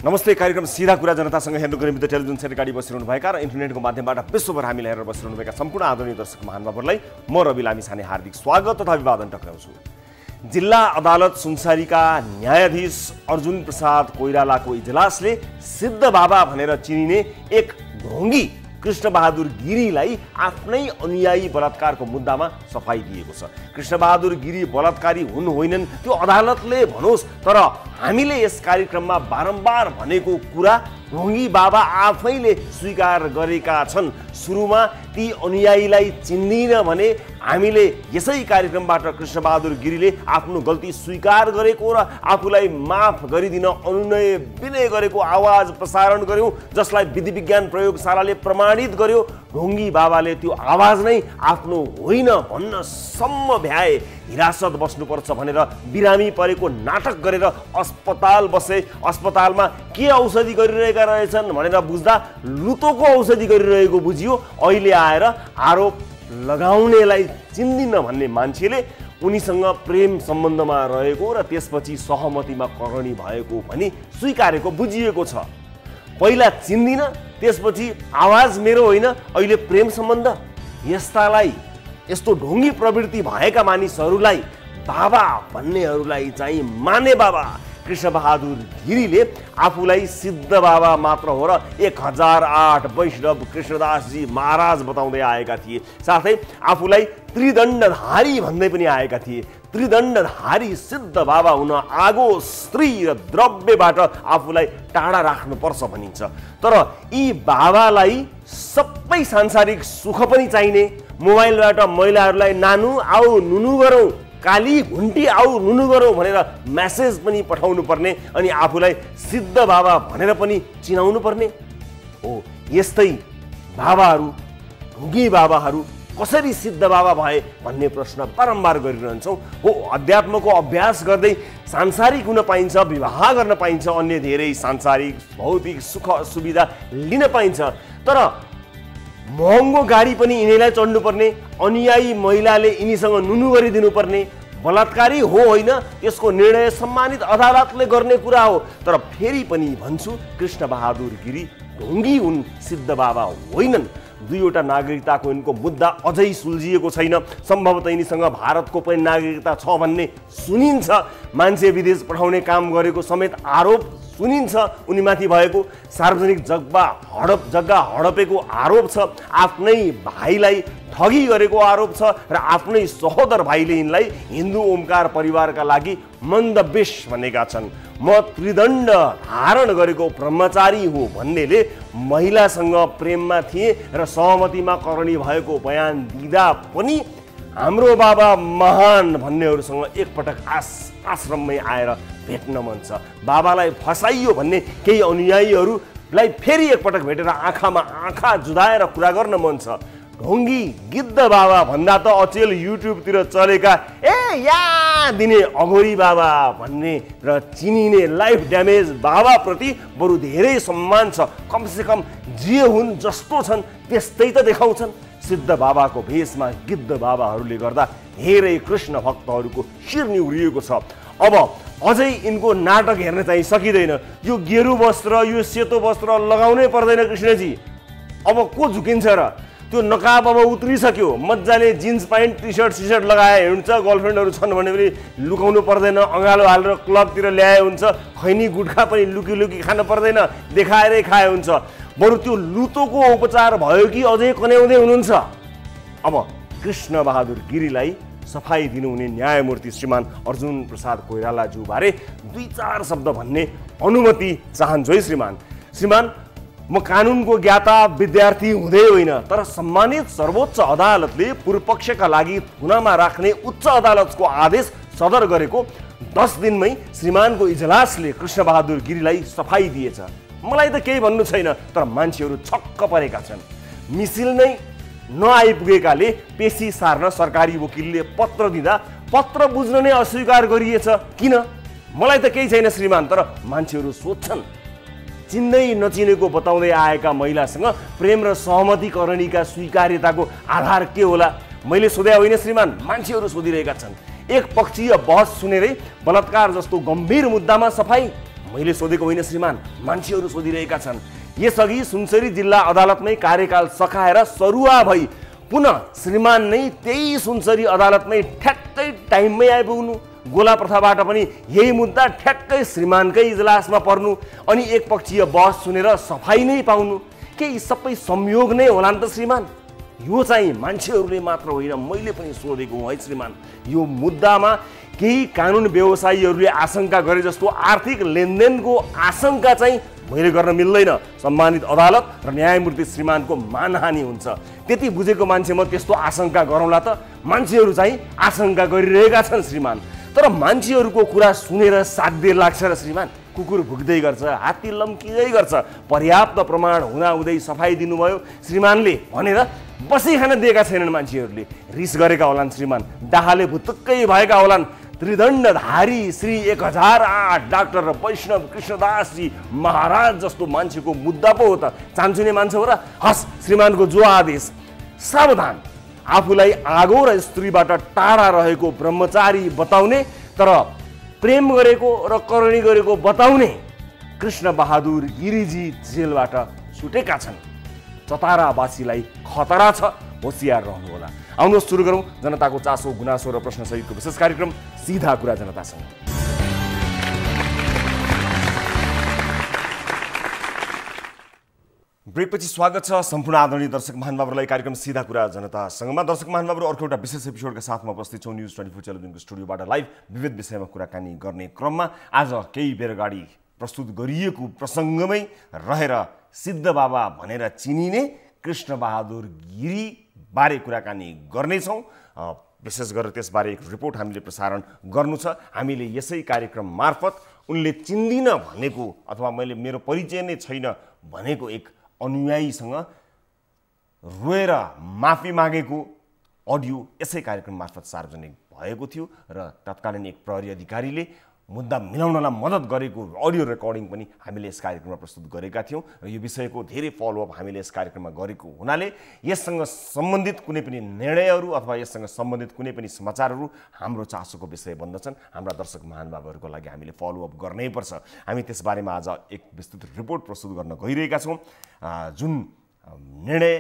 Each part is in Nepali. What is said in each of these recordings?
नमस्ते। कार्यक्रम सीधा कुरा जनतासँग हेर्नुको निमित्त टेलिभिजन सेट अगाडि बसिरहनुभएका र इन्टरनेटको माध्यमबाट विश्वभर हामीलाई हेरेर बसिरहनुभएका सम्पूर्ण आदरणीय दर्शक महानुभावहरूलाई म रवि लामिछाने हार्दिक स्वागत तथा अभिवादन टक्राउँछु। जिल्ला अदालत सुनसरीका न्यायाधीश अर्जुन प्रसाद कोइरालाको इजलासले सिद्ध बाबा भनेर चिनिने एक ढोंगी कृष्णबहादुर गिरीलाई आफ्नै अनुयायी बलात्कारको मुद्दामा सफाई दिएको छ। कृष्णबहादुर गिरी बलात्कारी हुन् होइनन् त्यो अदालतले भनोस्, तर हामीले यस कार्यक्रममा बारम्बार भनेको कुरा ढोंगी बाबा आफैले स्वीकार गरेका छन्। सुरुमा ती अनुयायीलाई चिन्दिन भने हामीले यसै कार्यक्रमबाट कृष्णबहादुर गिरीले आफ्नो गल्ती स्वीकार गरेको र आफूलाई माफ गरिदिन अनुनय विनय गरेको आवाज प्रसारण गर्यौं, जसलाई विधि विज्ञान प्रयोगशालाले प्रमाणित गर्यो। ढोंगी बाबाले त्यो आवाज नै आफ्नो होइन भन्न सम्म भ्याए। हिरासत बस्नुपर्छ भनेर बिरामी परेको नाटक गरेर अस्पताल बसे। अस्पतालमा के औषधि गरिरहेका रहेछन् भनेर बुझ्दा लुतोको औषधि गरिरहेको बुझियो। अहिले आएर आरोप लगाउनेलाई चिन्दिन भन्ने मान्छेले उनीसँग प्रेम सम्बन्धमा रहेको र त्यसपछि सहमतिमा करणी भएको भनी स्वीकारेको बुझिएको छ। पहिला चिन्दिन, त्यसपछि आवाज मेरो होइन, अहिले प्रेम सम्बन्ध। यस्तो ढोंगी प्रवृत्ति भएका मानिसहरूलाई बाबा भन्नेहरूलाई चाहिँ माने बाबा कृष्णबहादुर गिरीले आफूलाई सिद्ध बाबा मात्र हो र 1008 वैष्णव कृष्णदासजी महाराज बताउँदै आएका थिए। साथै आफूलाई त्रिदण्डधारी भन्दै पनि आएका थिए। त्रिदण्डधारी सिद्ध बाबा हुन आगो, स्त्री र द्रव्यबाट आफूलाई टाढा राख्नुपर्छ भनिन्छ। तर यी बाबालाई सबै सांसारिक सुख पनि चाहिने, मोबाइलबाट महिलाहरूलाई नानु आऊ नुनु गरौँ, काली घुन्टी आऊ नुनु गरौँ भनेर मेसेज पनि पठाउनु पर्ने अनि आफूलाई सिद्ध बाबा भनेर पनि चिनाउनु पर्ने हो। यस्तै बाबाहरू, ढोंगी बाबाहरू कसरी सिद्ध बाबा भए भन्ने प्रश्न बारम्बार गरिरहन्छौँ। हो, अध्यात्मको अभ्यास गर्दै सांसारिक हुन पाइन्छ, विवाह गर्न पाइन्छ, अन्य धेरै सांसारिक भौतिक सुख सुविधा लिन पाइन्छ। तर महँगो गाडी पनि यिनीलाई चढ्नुपर्ने, अनुयायी महिलाले यिनीसँग नुनु गरिदिनु पर्ने, बलात्कारी हो होइन यसको निर्णय सम्मानित अदालतले गर्ने कुरा हो। तर फेरि पनि भन्छु, कृष्णबहादुर गिरी ढोंगी हुन्, सिद्ध बाबा होइनन्। दुईवटा नागरिकताको यिनको मुद्दा अझै सुल्झिएको छैन। सम्भवतः यिनीसँग भारतको पनि नागरिकता छ भन्ने सुनिन्छ। मान्छे विदेश पठाउने काम गरेको समेत आरोप सुनिन्छ उनीमाथि भएको। सार्वजनिक जग्गा हडपेको आरोप छ। आफ्नै भाइलाई ठगी गरेको आरोप छ र आफ्नै सहोदर भाइले यिनलाई हिन्दू ओमकार परिवारका लागि मन्दवेश भनेका छन्। म त्रिदण्ड धारण गरेको ब्रह्मचारी हो भन्नेले महिलासँग प्रेममा थिए र सहमतिमा करणी भएको बयान दिँदा पनि हाम्रो बाबा महान भन्नेहरूसँग एकपटक आश्रममै आएर भेट्न मन छ। बाबालाई फसाइयो भन्ने केही अनुयायीहरूलाई फेरि एकपटक भेटेर आँखामा आँखा जुदाएर कुरा गर्न मन छ। ढोंगी गिद्ध बाबा भन्दा त अचेल युट्युबतिर चलेका या दिने अघोरी बाबा भन्ने र चिनिने लाइफ ड्यामेज बाबाप्रति बरु धेरै सम्मान छ। कमसेकम जे हुन् जस्तो छन् त्यस्तै त देखाउँछन्। सिद्ध बाबाको भेषमा गिद्ध बाबाहरूले गर्दा धेरै कृष्ण भक्तहरूको शिर निहुरिएको छ। अब अझै यिनको नाटक हेर्न चाहिँ सकिँदैन। यो गेरु वस्त्र, यो सेतो वस्त्र लगाउनै पर्दैन कृष्णजी। अब को झुकिन्छ र? त्यो नकाब अब उत्रिसक्यो। मजाले जिन्स प्यान्ट टी सर्ट लगाए हुन्छ। गर्लफ्रेन्डहरू छन् भने पनि लुकाउनु पर्दैन, अँगालो हालेर क्लबतिर ल्याए हुन्छ। खैनी गुट्खा पनि लुकी खानु पर्दैन, देखाएरै खाए हुन्छ। बरु त्यो लुतोको उपचार भयो कि अझै कन्याउँदै हुनुहुन्छ। अब कृष्णबहादुर गिरीलाई सफाई दिनुहुने न्यायमूर्ति श्रीमान अर्जुन प्रसाद कोइरालाज्यूबारे 2-4 शब्द भन्ने अनुमति चाहन्छु है श्रीमान। म कानुनको ज्ञाता विद्यार्थी हुँदै होइन, तर सम्मानित सर्वोच्च अदालतले पूर्वपक्षका लागि थुनामा राख्ने उच्च अदालतको आदेश सदर गरेको 10 दिनमै श्रीमानको इजलासले कृष्णबहादुर गिरीलाई सफाई दिएछ। मलाई त केही भन्नु छैन, तर मान्छेहरू छक्क परेका छन्। मिसिल नै नआइपुगेकाले पेशी सार्न सरकारी वकिलले पत्र दिँदा पत्र बुझ्न नै अस्वीकार गरिएछ। किन? मलाई त केही छैन श्रीमान, तर मान्छेहरू सोध्छन्। चिन्दै नचिनेको बताउँदै आएका महिलासँग प्रेम र सहमति करणीका स्वीकार्यताको आधार के होला? मैले सोधे होइन श्रीमान, मान्छेहरू सोधिरहेका छन्। एक पक्षीय बहस सुनेरै बलात्कार जस्तो गम्भीर मुद्दामा सफाई मैले सोधेको होइन श्रीमान, मान्छेहरू सोधिरहेका छन्। यसअघि सुनसरी जिल्ला अदालतमै कार्यकाल सकाएर सरुवा भई पुनः श्रीमान नै त्यही सुनसरी अदालतमै ठ्याक्कै टाइममै आइपुग्नु, गोला प्रथाबाट पनि यही मुद्दा ठ्याक्कै श्रीमानकै इजलासमा पर्नु, अनि एकपक्षीय बहस सुनेर सफाई नै पाउनु, के यी सबै संयोग नै होला नि त श्रीमान? यो चाहिँ मान्छेहरूले मात्र होइन, मैले पनि सोधेको है श्रीमान। यो मुद्दामा केही कानुन व्यवसायीहरूले आशंका गरे जस्तो आर्थिक लेनदेनको आशंका चाहिँ मैले गर्न मिल्दैन। सम्मानित अदालत र न्यायमूर्ति श्रीमानको मानहानि हुन्छ, त्यति बुझेको मान्छे म त्यस्तो आशंका गरौँला त? मान्छेहरू चाहिँ आशंका गरिरहेका छन् श्रीमान, तर मान्छेहरूको कुरा सुनेर साध्य लाग्छ र श्रीमान? कुकुर भुक्दै गर्छ, हात्ती लम्किँदै गर्छ, पर्याप्त प्रमाण हुँदाहुँदै सफाई दिनुभयो श्रीमानले भनेर बसी खान दिएका छैनन् मान्छेहरूले। रिस गरेका होलान् श्रीमान, डाहाले भुतुक्कै भएका होलान्। त्रिदण्डधारी श्री 1008 डाक्टर र वैष्णव कृष्णदासजी महाराज जस्तो मान्छेको मुद्दा पो हो त, चान्चुने मान्छे हो र? हस्, श्रीमानको जो आदेश। सावधान, आफूलाई आगो र स्त्रीबाट टाढा रहेको ब्रह्मचारी बताउने तर प्रेम गरेको र करणी गरेको बताउने कृष्ण बहादुर गिरीजी जेलबाट छुटेका छन्। चतारावासीलाई खतरा छ, होसियार रहनुहोला। आउनुहोस् सुरु गरौँ जनताको चासो गुनासो र प्रश्न सहितको विशेष कार्यक्रम सीधा कुरा जनतासँग। ब्रेकपछि स्वागत छ सम्पूर्ण आदरणीय दर्शक महानुभावहरूलाई कार्यक्रम सीधा कुरा जनतासँगमा। दर्शक महानुभावहरू, अर्को एउटा विशेष एपिसोडका साथमा उपस्थित छौँ न्युज 24 टेलिभिजनको स्टुडियोबाट लाइभ विविध विषयमा कुराकानी गर्ने क्रममा। आज केही बेर अगाडि प्रस्तुत गरिएको प्रसङ्गमै रहेर सिद्ध बाबा भनेर चिनिने कृष्ण बहादुर गिरी बारे कुराकानी गर्नेछौँ। विशेष गरेर त्यसबारे एक रिपोर्ट हामीले प्रसारण गर्नु छ। हामीले यसै कार्यक्रम मार्फत उनले चिन्दिन भनेको अथवा मेरो परिचय नै छैन भनेको एक अनुयायीसँग रोएर माफी मागेको अडियो यसै कार्यक्रम मार्फत सार्वजनिक भएको थियो र तत्कालीन एक प्रहरी अधिकारीले मुद्दा मिलाउनलाई मद्दत गरेको अडियो रेकर्डिङ पनि हामीले यस कार्यक्रममा प्रस्तुत गरेका थियौँ र यो विषयको धेरै फलोअप हामीले यस कार्यक्रममा गरेको हुनाले यससँग सम्बन्धित कुनै पनि निर्णयहरू अथवा यससँग सम्बन्धित कुनै पनि समाचारहरू हाम्रो चासोको विषय बन्दछन्। हाम्रा दर्शक महानुभावहरूको लागि हामीले फलोअप गर्नैपर्छ। हामी त्यसबारेमा आज एक विस्तृत रिपोर्ट प्रस्तुत गर्न गइरहेका छौँ, जुन निर्णय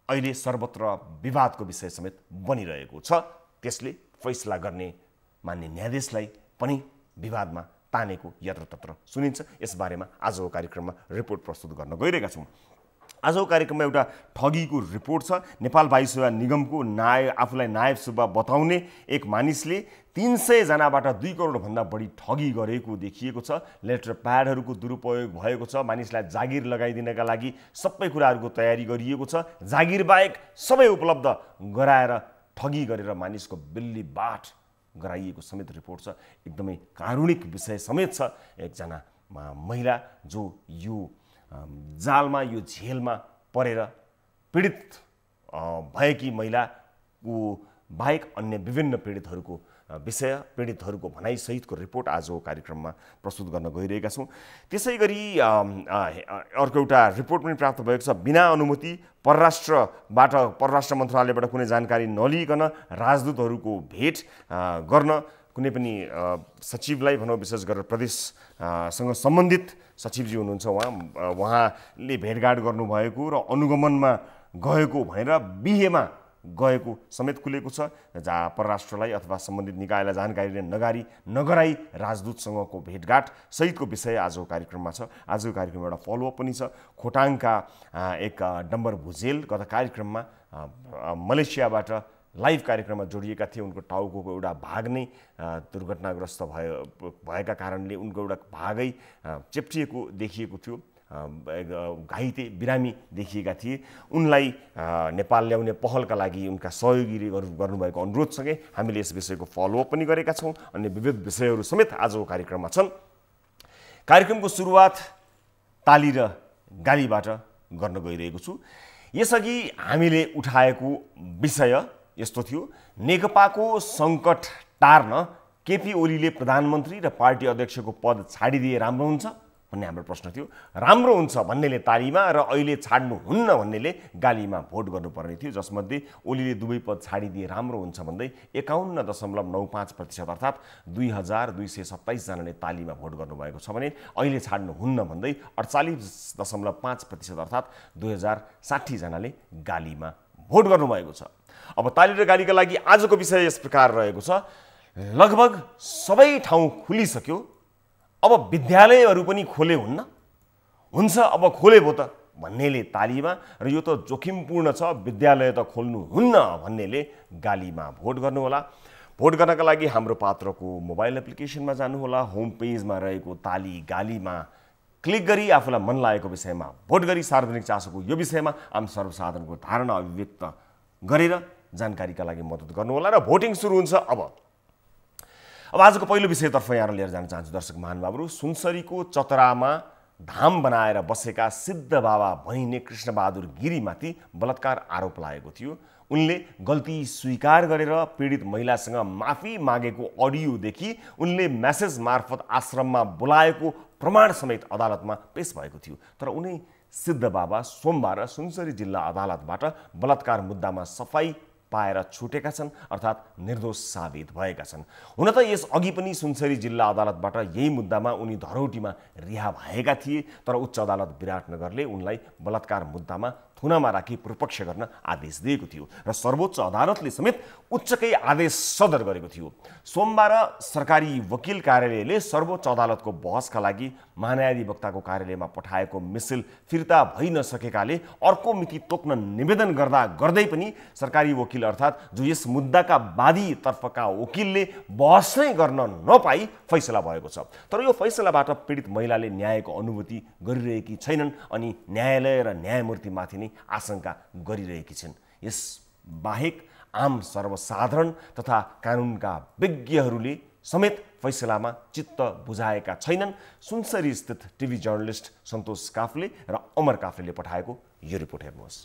अहिले सर्वत्र विवादको विषय समेत बनिरहेको छ। त्यसले फैसला गर्ने मान्य न्यायाधीशलाई पनि विवादमा तानेको यत्रतत्र सुनिन्छ। यसबारेमा आजको कार्यक्रममा रिपोर्ट प्रस्तुत गर्न गइरहेका छौँ। आजको कार्यक्रममा एउटा ठगीको रिपोर्ट छ। नेपाल वायु सेवा निगमको आफूलाई नायब सुब्बा बताउने एक मानिसले 300 जनाबाट 2 करोडभन्दा बढी ठगी गरेको देखिएको छ। लेटर प्याडहरूको दुरुपयोग भएको छ। मानिसलाई जागिर लगाइदिनका लागि सबै कुराहरूको तयारी गरिएको छ। जागिर बाहेक सबै उपलब्ध गराएर ठगी गरेर मानिसको बिल्ली बाट गराइएको समेत रिपोर्ट छ। एकदमै कारुणिक विषय समेत छ। एकजना महिला जो यो जालमा यो झेलमा परेर पीडित भएकी महिलाको बाहेक अन्य विभिन्न पीडितहरूको विषय, पीडितहरूको भनाइसहितको रिपोर्ट आजको कार्यक्रममा प्रस्तुत गर्न गइरहेका छौँ। त्यसै गरी अर्को एउटा रिपोर्ट पनि प्राप्त भएको छ। बिना अनुमति परराष्ट्र मन्त्रालयबाट कुनै जानकारी नलिइकन राजदूतहरूको भेट गर्न कुनै पनि सचिवलाई भनौँ, विशेष गरेर प्रदेशसँग सम्बन्धित सचिवजी हुनुहुन्छ उहाँले भेटघाट गर्नुभएको र अनुगमनमा गएको भनेर बिहेमा गएको समेत खुलेको छ, जहाँ परराष्ट्रलाई अथवा सम्बन्धित निकायलाई जानकारी नगराई राजदूतसँगको भेटघाट सहितको विषय आजको कार्यक्रममा छ। आजको कार्यक्रममा एउटा फलोअप पनि छ। खोटाङका एक डम्बर भुजेल गत कार्यक्रममा मलेसियाबाट लाइभ कार्यक्रममा जोडिएका थिए। उनको टाउको एउटा भाग नै दुर्घटनाग्रस्त भएका कारणले उनको एउटा भागै चेप्टिएको देखिएको थियो। घाइते बिरामी देखिएका थिए। उनलाई नेपाल ल्याउने पहलका लागि उनका सहयोगीले गर्नुभएको अनुरोधसँगै हामीले यस विषयको फलोअप पनि गरेका छौँ। अन्य विविध विषयहरू समेत आजको कार्यक्रममा छन्। कार्यक्रमको सुरुवात ताली र गालीबाट गर्न गइरहेको छु। यसअघि हामीले उठाएको विषय यस्तो थियो, नेकपाको सङ्कट टार्न केपी ओलीले प्रधानमन्त्री र पार्टी अध्यक्षको पद छाडिदिए राम्रो हुन्छ भन्ने हाम्रो प्रश्न थियो। राम्रो हुन्छ भन्नेले तालीमा र अहिले छाड्नुहुन्न भन्नेले गालीमा भोट गर्नुपर्ने थियो, जसमध्ये ओलीले दुवै पद छाडिदिए राम्रो हुन्छ भन्दै 51.95% अर्थात् 2227 जनाले तालीमा भोट गर्नुभएको छ भने अहिले छाड्नुहुन्न भन्दै 48.5% अर्थात् 2060 जनाले गालीमा भोट गर्नुभएको छ। अब ताली र गालीका लागि आजको विषय यस प्रकार रहेको छ। लगभग सबै ठाउँ खुलिसक्यो, अब विद्यालयहरू पनि खोले हुन्छ अब खोले भो त भन्नेले तालीमा र यो त जोखिमपूर्ण छ विद्यालय त खोल्नुहुन्न भन्नेले गालीमा भोट गर्नुहोला। भोट गर्नका लागि हाम्रो पात्रको मोबाइल एप्लिकेसनमा जानुहोला, होम पेजमा रहेको ताली गालीमा क्लिक गरी आफूलाई मन लागेको विषयमा भोट गरी सार्वजनिक चासोको यो विषयमा आम सर्वसाधारणको धारणा अभिव्यक्त गरेर जानकारीका लागि मद्दत गर्नुहोला र भोटिङ सुरु हुन्छ। अब आजको पहिलो विषयतर्फ यहाँ लिएर जान चाहन्छु दर्शक महानुभावहरू। सुनसरीको चतरामा धाम बनाएर बसेका सिद्ध बाबा भनिने कृष्णबहादुर गिरीमाथि बलात्कार आरोप लागेको थियो। उनले गल्ती स्वीकार गरेर पीडित महिलासँग माफी मागेको अडियोदेखि उनले मेसेज मार्फत आश्रममा बोलाएको प्रमाण समेत अदालतमा पेश भएको थियो। तर उनै सिद्ध बाबा सोमबार सुनसरी जिल्ला अदालतबाट बलात्कार मुद्दामा सफाई पाएर छुटेका छन्, अर्थात् निर्दोष साबित भएका छन्। हुन त यस अघि पनि सुनसरी जिल्ला अदालतबाट यही मुद्दामा उनी धरौटीमा रिहा भएका थिए, तर उच्च अदालत विराटनगरले उनलाई बलात्कार मुद्दामा थुनामा राखी पूर्वपक्ष गर्न आदेश दिएको थियो र सर्वोच्च अदालतले समेत उच्चकै आदेश सदर गरेको थियो। सोमबार सरकारी वकिल कार्यालयले सर्वोच्च अदालतको बहसका लागि महान्यायाधिवक्ताको कार्यालयमा पठाएको मिसिल फिर्ता भइ नसकेकाले अर्को मिति तोक्न निवेदन गर्दै पनि सरकारी वकिल अर्थात् जो यस मुद्दाका वादीतर्फका वकिलले बहस नै गर्न नपाई फैसला भएको छ। तर यो फैसलाबाट पीडित महिलाले न्यायको अनुभूति गरिरहेकी छैनन् अनि न्यायालय र न्यायमूर्तिमाथि नै आशंका गरिरहेकी छिन्। यस बाहेक आम सर्वसाधारण तथा कानुनका विज्ञहरूले समेत फैसलामा चित्त बुझाएका छैनन्। सुनसरी स्थित टिभी जर्नलिस्ट सन्तोष काफ्ले र अमर काफ्लेले पठाएको यो रिपोर्ट हेर्नुहोस्।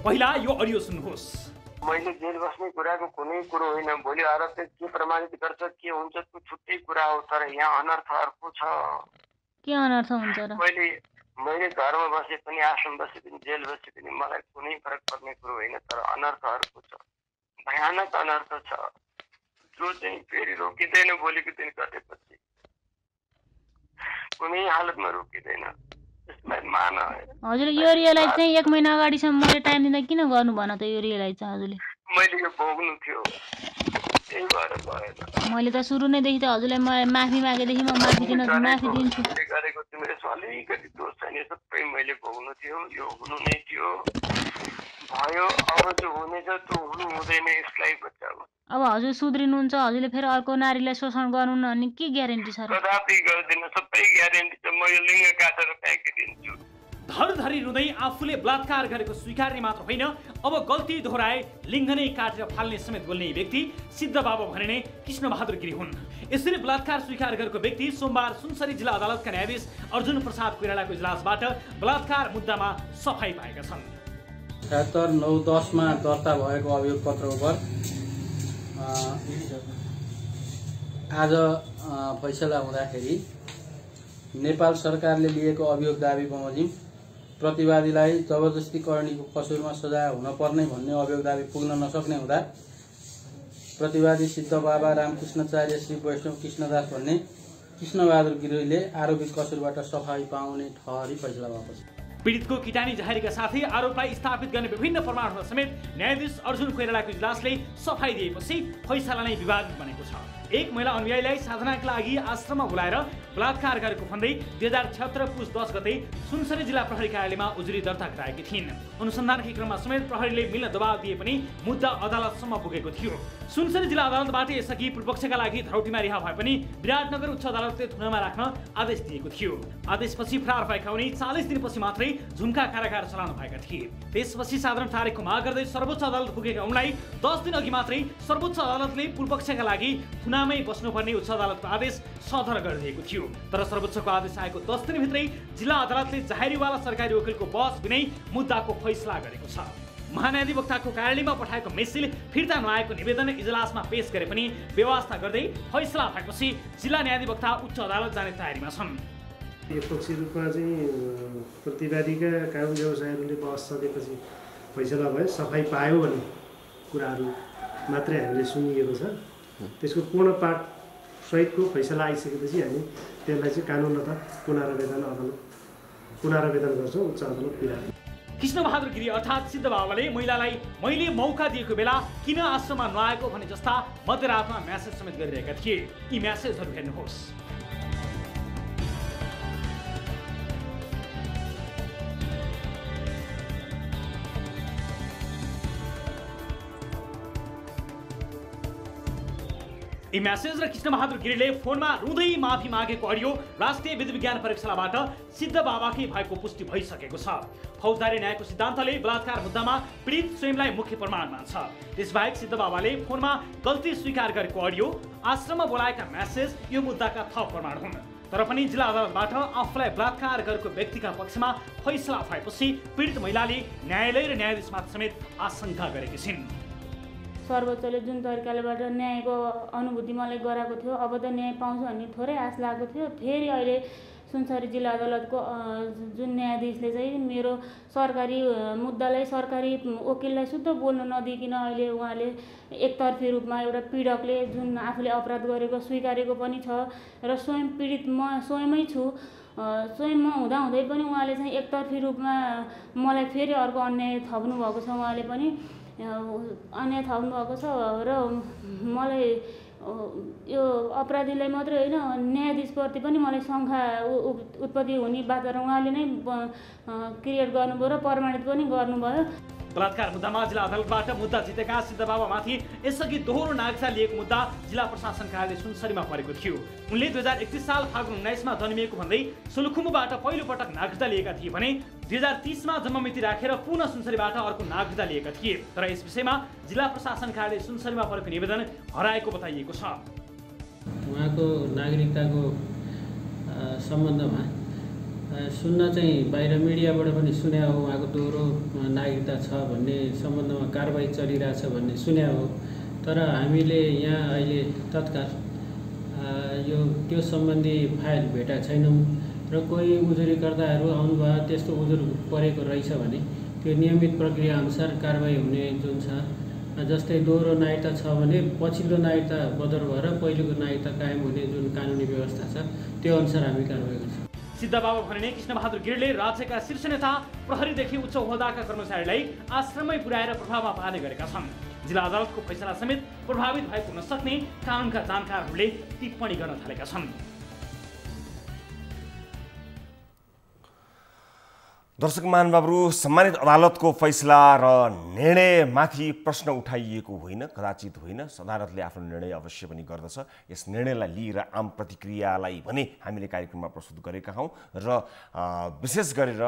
पहिला यो अडियो सुन्नुहोस्। मैले जेल बस्ने कुराको कुनै कुरो होइन, भोलि आरोपले के प्रमाणित गर्छ के हुन्छ त्यो छुट्टै कुरा हो, तर यहाँ अनर्थ अर्को छ। के अनर्थ हुन्छ र? मैले घरमा बसे पनि आश्रम बसे पनि जेल बसे पनि मलाई कुनै फरक पर्ने कुरो होइन, तर अनर्थ अर्को छ, भयानक अनर्थ छ जो चाहिँ फेरि रोकिँदैन। भोलिको दिन कटेपछि कुनै हालतमा रोकिँदैन। यसलाई मान हजुर यो रियलाइज चाहिँ 1 महिना अगाडिसम्म मैले टाइम दिँदा किन गर्नु भन त? यो रियलाइज चाहिँ हजुरले मैले यो भोग्नु थियो, त्यही भएर भएन। मैले त सुरु नै देखि त हजुरलाई माफी मागेदेखि म माफी दिन्छु गरेको थियो। मेरो अलिकति दोष छैन, सबै मैले भोग्नु थियो, यो हुनु नै थियो, भयो। अब जो हुनेछ त्यो हुनु हुँदैन, यसलाई बचाऊ। अब हजुर सुध्रिनुहुन्छ, हजुरले फेरि अर्को नारीलाई शोषण गर्नुहुन्न अनि के ग्यारेन्टी छ र? कदापि गर्दिन, सबै ग्यारेन्टी छ। म यो लिङ्ग काटेर फ्याँकिदिन्छु। धरधरी रुँदै आफूले बलात्कार गरेको स्वीकार्ने मात्र होइन, अब गल्ती दोहोऱ्याए लिङ्ग नै काटेर फाल्ने समेत बोल्ने व्यक्ति सिद्ध बाबा भनिने कृष्णबहादुर गिरी हुन्। यसरी बलात्कार स्वीकार गरेको व्यक्ति सोमबार सुनसरी जिल्ला अदालतका न्यायाधीश अर्जुन प्रसाद कोइरालाको इजलासबाट बलात्कार मुद्दामा सफाई पाएका छन्। 76/9/10 मा दर्ता भएको अभियोग पत्र उप आज फैसला हुँदाखेरि नेपाल सरकारले लिएको अभियोग दाबी बमोजिम प्रतिवादीलाई जबरजस्ती करणीको कसुरमा सजाय हुन पर्ने भन्ने अभियोग दाबी पुग्न नसक्ने हुँदा प्रतिवादी सिद्ध बाबा रामकृष्णाचार्य श्री वैष्णव कृष्णदास भन्ने कृष्णबहादुर गिरीले आरोपित कसुरबाट सफाई पाउने ठहरी फैसला वापस। पीडितको किटानी जाहेरीका साथै आरोपलाई स्थापित गर्ने विभिन्न प्रमाणहरू समेत न्यायाधीश अर्जुन कोइरालाको इजलासले सफाई दिएपछि फैसला नै विवादित बनेको छ। एक महिला अनुयायीलाई साधनाका लागि आश्रममा बोलाएर बलात्कार गरेको भन्दै 2076 पुस 10 गते सुनसरी जिल्ला प्रहरी कार्यालयमा उजुरी दर्ता गराएकी थिइन्। अनुसन्धानकै क्रममा समेत प्रहरीले मिल्न दबाव दिए पनि मुद्दा अदालतसम्म पुगेको थियो। सुनसरी जिल्ला अदालतबाट यसअघि पूर्वपक्षका लागि धरौटीमा रिहा भए पनि विराटनगर उच्च अदालतले थुनामा राख्न आदेश दिएको थियो। आदेशपछि फरार भएका उनी 40 दिनपछि मात्रै झुम्का कारागार चलाउनु भएका थिए। त्यसपछि साधारण तारिखको माग गर्दै सर्वोच्च अदालत पुगेका उनलाई 10 दिन अघि मात्रै सर्वोच्च अदालतले पूर्वपक्षका लागि थुनामै बस्नुपर्ने उच्च अदालतको आदेश सदर गरिदिएको थियो। तर सर्वोच्चको आदेश आएको 10 दिनभित्रै जिल्ला अदालतले जाहेरीवाला सरकारी वकिलको बहस बिनै मुद्दाको फैसला गरेको छ। महान्यायाधिवक्ताको कार्यालयमा पठाएको मेसिल फिर्ता नआएको निवेदन इजलासमा पेश गरे पनि व्यवस्था गर्दै फैसला भएपछि जिल्ला न्यायाधिवक्ता उच्च अदालत जाने तयारीमा छन्। एकपक्षी रूपमा चाहिँ प्रतिवादीका कानुन व्यवसायहरूले बहस सकेपछि फैसला भयो, सफाइ पायो भन्ने कुराहरू मात्रै हामीले सुनिएको छ। त्यसको पूर्ण पाठ सहितको फैसला आइसकेपछि हामी त्यसलाई चाहिँ कानुनतः पुनरावेदन गर्छौँ उच्च अदालत बिरामी। कृष्णबहादुर गिरी अर्थात् सिद्ध बाबाले महिलालाई मैले मौका दिएको बेला किन आश्रममा नआएको भने जस्ता मध्यरातमा म्यासेज समेत गरिरहेका थिए। यी म्यासेजहरू हेर्नुहोस्। यी म्यासेज र कृष्णबहादुर गिरीले फोनमा रुँदै माफी मागेको अडियो राष्ट्रिय विधि विज्ञान प्रयोगशालाबाट सिद्ध बाबाकै भएको पुष्टि भइसकेको छ। फौजदारी न्यायको सिद्धान्तले बलात्कार मुद्दामा पीडित स्वयंलाई मुख्य प्रमाण मान्छ। त्यसबाहेक सिद्ध बाबाले फोनमा गल्ती स्वीकार गरेको अडियो, आश्रममा बोलाएका म्यासेज यो मुद्दाका थप प्रमाण हुन्। तर पनि जिल्ला अदालतबाट आफूलाई बलात्कार गरेको व्यक्तिका पक्षमा फैसला भएपछि पीडित महिलाले न्यायालय र न्यायाधीशमाथि समेत आशंका गरेकी छिन्। सर्वोच्चले जुन तरिकालेबाट न्यायको अनुभूति मलाई गराएको थियो, अब त न्याय पाउँछु भन्ने थोरै आश लागेको थियो। फेरि अहिले सुनसरी जिल्ला अदालतको जुन न्यायाधीशले चाहिँ मेरो सरकारी मुद्दालाई सरकारी वकिललाई शुद्ध बोल्न नदिइकन अहिले उहाँले एकतर्फी रूपमा एउटा पीडकले जुन आफूले अपराध गरेको स्वीकारेको पनि छ र स्वयं पीडित म स्वयमै छु, स्वयं म हुँदाहुँदै पनि उहाँले चाहिँ एकतर्फी रूपमा मलाई फेरि अर्को अन्याय थप्नु भएको छ। उहाँले पनि अन्याय थप्नु भएको छ र मलाई यो अपराधीलाई मात्रै होइन न्यायाधीशप्रति पनि मलाई शङ्का उत्पत्ति हुने वातावरण उहाँले नै क्रिएट गर्नुभयो र प्रमाणित पनि गर्नुभयो। बलात्कार मुद्दामा जिल्ला अदालतबाट मुद्दा जितेका सिद्ध बाबामाथि यसअघि दोहोरो नागरिकता लिएको मुद्दा जिल्ला प्रशासन कार्यालय सुनसरीमा परेको थियो। उनले 2031 साल फागुन 19मा जन्मिएको भन्दै सोलुखुम्बुबाट पहिलो पटक नागरिकता लिएका थिए भने 2030मा जन्ममिति राखेर पुनः सुनसरीबाट अर्को नागरिकता लिएका थिए। तर यस विषयमा जिल्ला प्रशासन कार्यालय सुनसरीमा परेको निवेदन हराएको बताइएको छ। उहाँको नागरिकताको सम्बन्धमा सुन्न चाहिँ बाहिर मिडियाबाट पनि सुन्या हो, उहाँको दोहोरो नागरिकता छ भन्ने सम्बन्धमा कारबाही चलिरहेछ भन्ने सुन्या हो। तर हामीले यहाँ अहिले तत्काल त्यो सम्बन्धी फाइल भेटेका छैनौँ र कोही उजुरीकर्ताहरू आउनुभयो त्यस्तो उजुर परेको रहेछ भने त्यो नियमित प्रक्रियाअनुसार कारबाही हुने जुन छ। जस्तै दोहोरो नागरिकता छ भने पछिल्लो नागरिकता बदर भएर पहिलोको नागरिकता कायम हुने जुन कानुनी व्यवस्था छ त्यो अनुसार हामी कारबाही गर्छौँ। सिद्ध बाबा भनिने कृष्णबहादुर गिरीले राज्यका शीर्ष नेता, प्रहरीदेखि उच्च ओहदाका कर्मचारीलाई आश्रममै पुर्याएर प्रभावमा पार्ने गरेका छन्। जिल्ला अदालतको फैसला समेत प्रभावित भएको हुन सक्ने कानुनका जानकारहरूले टिप्पणी गर्न थालेका छन्। दर्शक महानुभावहरू, सम्मानित अदालतको फैसला र निर्णयमाथि प्रश्न उठाइएको होइन, कदाचित होइन। अदालतले आफ्नो निर्णय अवश्य पनि गर्दछ। यस निर्णयलाई लिएर आम प्रतिक्रियालाई भने हामीले कार्यक्रममा प्रस्तुत गरेका हौँ र विशेष गरेर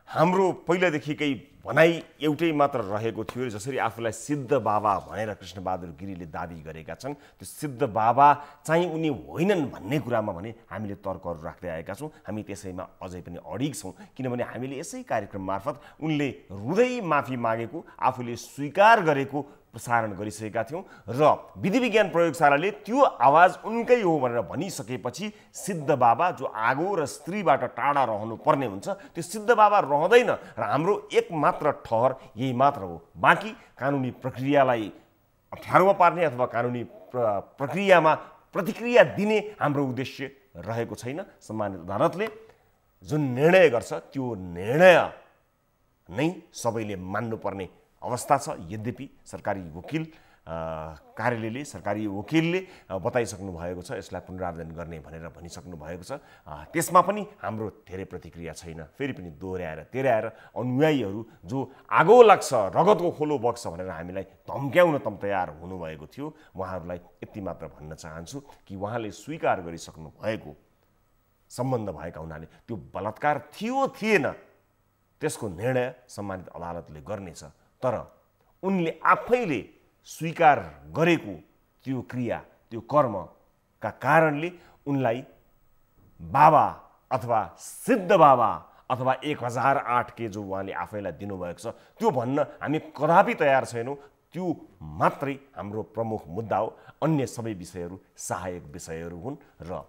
हाम्रो पहिलादेखिकै भनाइ एउटै मात्र रहेको थियो। जसरी आफूलाई सिद्ध बाबा भनेर कृष्णबहादुर गिरीले दाबी गरेका छन्, त्यो सिद्ध बाबा चाहिँ उनी होइनन् भन्ने कुरामा भने हामीले तर्कहरू राख्दै आएका छौँ। हामी त्यसैमा अझै पनि अडिग छौँ, किनभने हामीले यसै कार्यक्रम मार्फत उनले रुँदै माफी मागेको, आफूले स्वीकार गरेको प्रसारण गरिसकेका थियौँ र विधि विज्ञान प्रयोगशालाले त्यो आवाज उनकै हो भनेर भनिसकेपछि सिद्ध बाबा जो आगो र स्त्रीबाट टाढा रहनुपर्ने हुन्छ त्यो सिद्ध बाबा रहँदैन र हाम्रो एक मात्र ठहर यही मात्र हो। बाँकी कानुनी प्रक्रियालाई अप्ठ्यारोमा पार्ने अथवा कानुनी प्रक्रियामा प्रतिक्रिया दिने हाम्रो उद्देश्य रहेको छैन। सम्मानित अदालतले जुन निर्णय गर्छ त्यो निर्णय नै सबैले मान्नुपर्ने अवस्था छ। यद्यपि सरकारी वकिल कार्यालयले, सरकारी वकिलले बताइसक्नु भएको छ, यसलाई पुनरावेदन गर्ने भनेर भनिसक्नु भएको छ। त्यसमा पनि हाम्रो धेरै प्रतिक्रिया छैन। फेरि पनि दोहोऱ्याएर तेह्राएर अनुयायीहरू जो आगो लाग्छ, रगतको खोलो बग्छ भनेर हामीलाई धम्क्याउन तयार हुनुभएको थियो, उहाँहरूलाई यति मात्र भन्न चाहन्छु कि उहाँले स्वीकार गरिसक्नु भएको सम्बन्ध भएका हुनाले त्यो बलात्कार थियो थिएन त्यसको निर्णय सम्मानित अदालतले गर्नेछ। तर उनले आफैले स्वीकार गरेको त्यो क्रिया, त्यो कर्मका कारणले उनलाई बाबा अथवा सिद्ध बाबा अथवा 1008 के जो उहाँले आफैलाई दिनुभएको छ त्यो भन्न हामी कदापि तयार छैनौँ। त्यो मात्रै हाम्रो प्रमुख मुद्दा हो। अन्य सबै विषयहरू सहायक विषयहरू हुन् र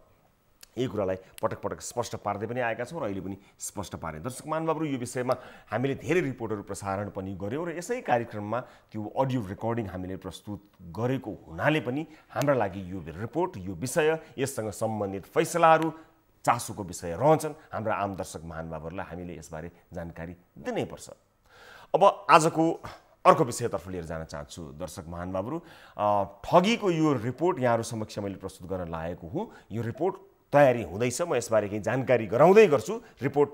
यही कुरालाई पटक पटक स्पष्ट पार्दै पनि आएका छौँ र अहिले पनि स्पष्ट पारे। दर्शक महानुभावहरू, यो विषयमा हामीले धेरै रिपोर्टहरू प्रसारण पनि गऱ्यौँ र यसै कार्यक्रममा त्यो अडियो रेकर्डिङ हामीले प्रस्तुत गरेको हुनाले पनि हाम्रा लागि यो रिपोर्ट, यो विषय, यससँग सम्बन्धित फैसलाहरू चासोको विषय रहन्छन्। हाम्रा आम दर्शक महानुभावहरूलाई हामीले यसबारे जानकारी दिनैपर्छ। अब आजको अर्को विषयतर्फ लिएर जान चाहन्छु दर्शक महानुभावहरू। ठगीको यो रिपोर्ट यहाँहरू समक्ष मैले प्रस्तुत गर्न लागेको हुँ। यो रिपोर्ट तयारी हुँदैछ, म यसबारे केही जानकारी गराउँदै गर्छु। रिपोर्ट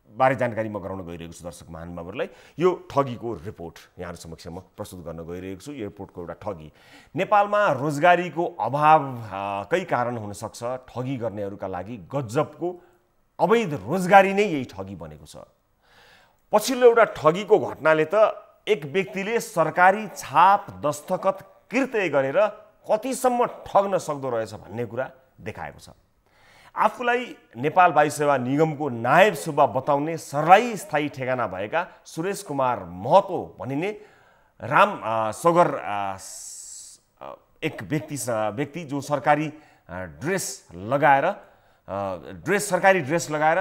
बारे जानकारी म गराउन गइरहेको छु दर्शक महानुभावहरूलाई। यो ठगीको रिपोर्ट यहाँहरू समक्ष म प्रस्तुत गर्न गइरहेको छु। यो रिपोर्टको एउटा ठगी, नेपालमा रोजगारीको अभावकै कारण हुनसक्छ ठगी गर्नेहरूका लागि गजबको अवैध रोजगारी नै यही ठगी बनेको छ। पछिल्लो एउटा ठगीको घटनाले त एक व्यक्तिले सरकारी छाप दस्तखत कृत्य गरेर कतिसम्म ठग्न सक्दो रहेछ भन्ने कुरा देखाएको छ। आफूलाई नेपाल वायु सेवा निगमको नायब सुब्बा बताउने सर्लाही स्थायी ठेगाना भएका सुरेश कुमार महतो भनिने राम सगर एक व्यक्ति जो सरकारी ड्रेस लगाएर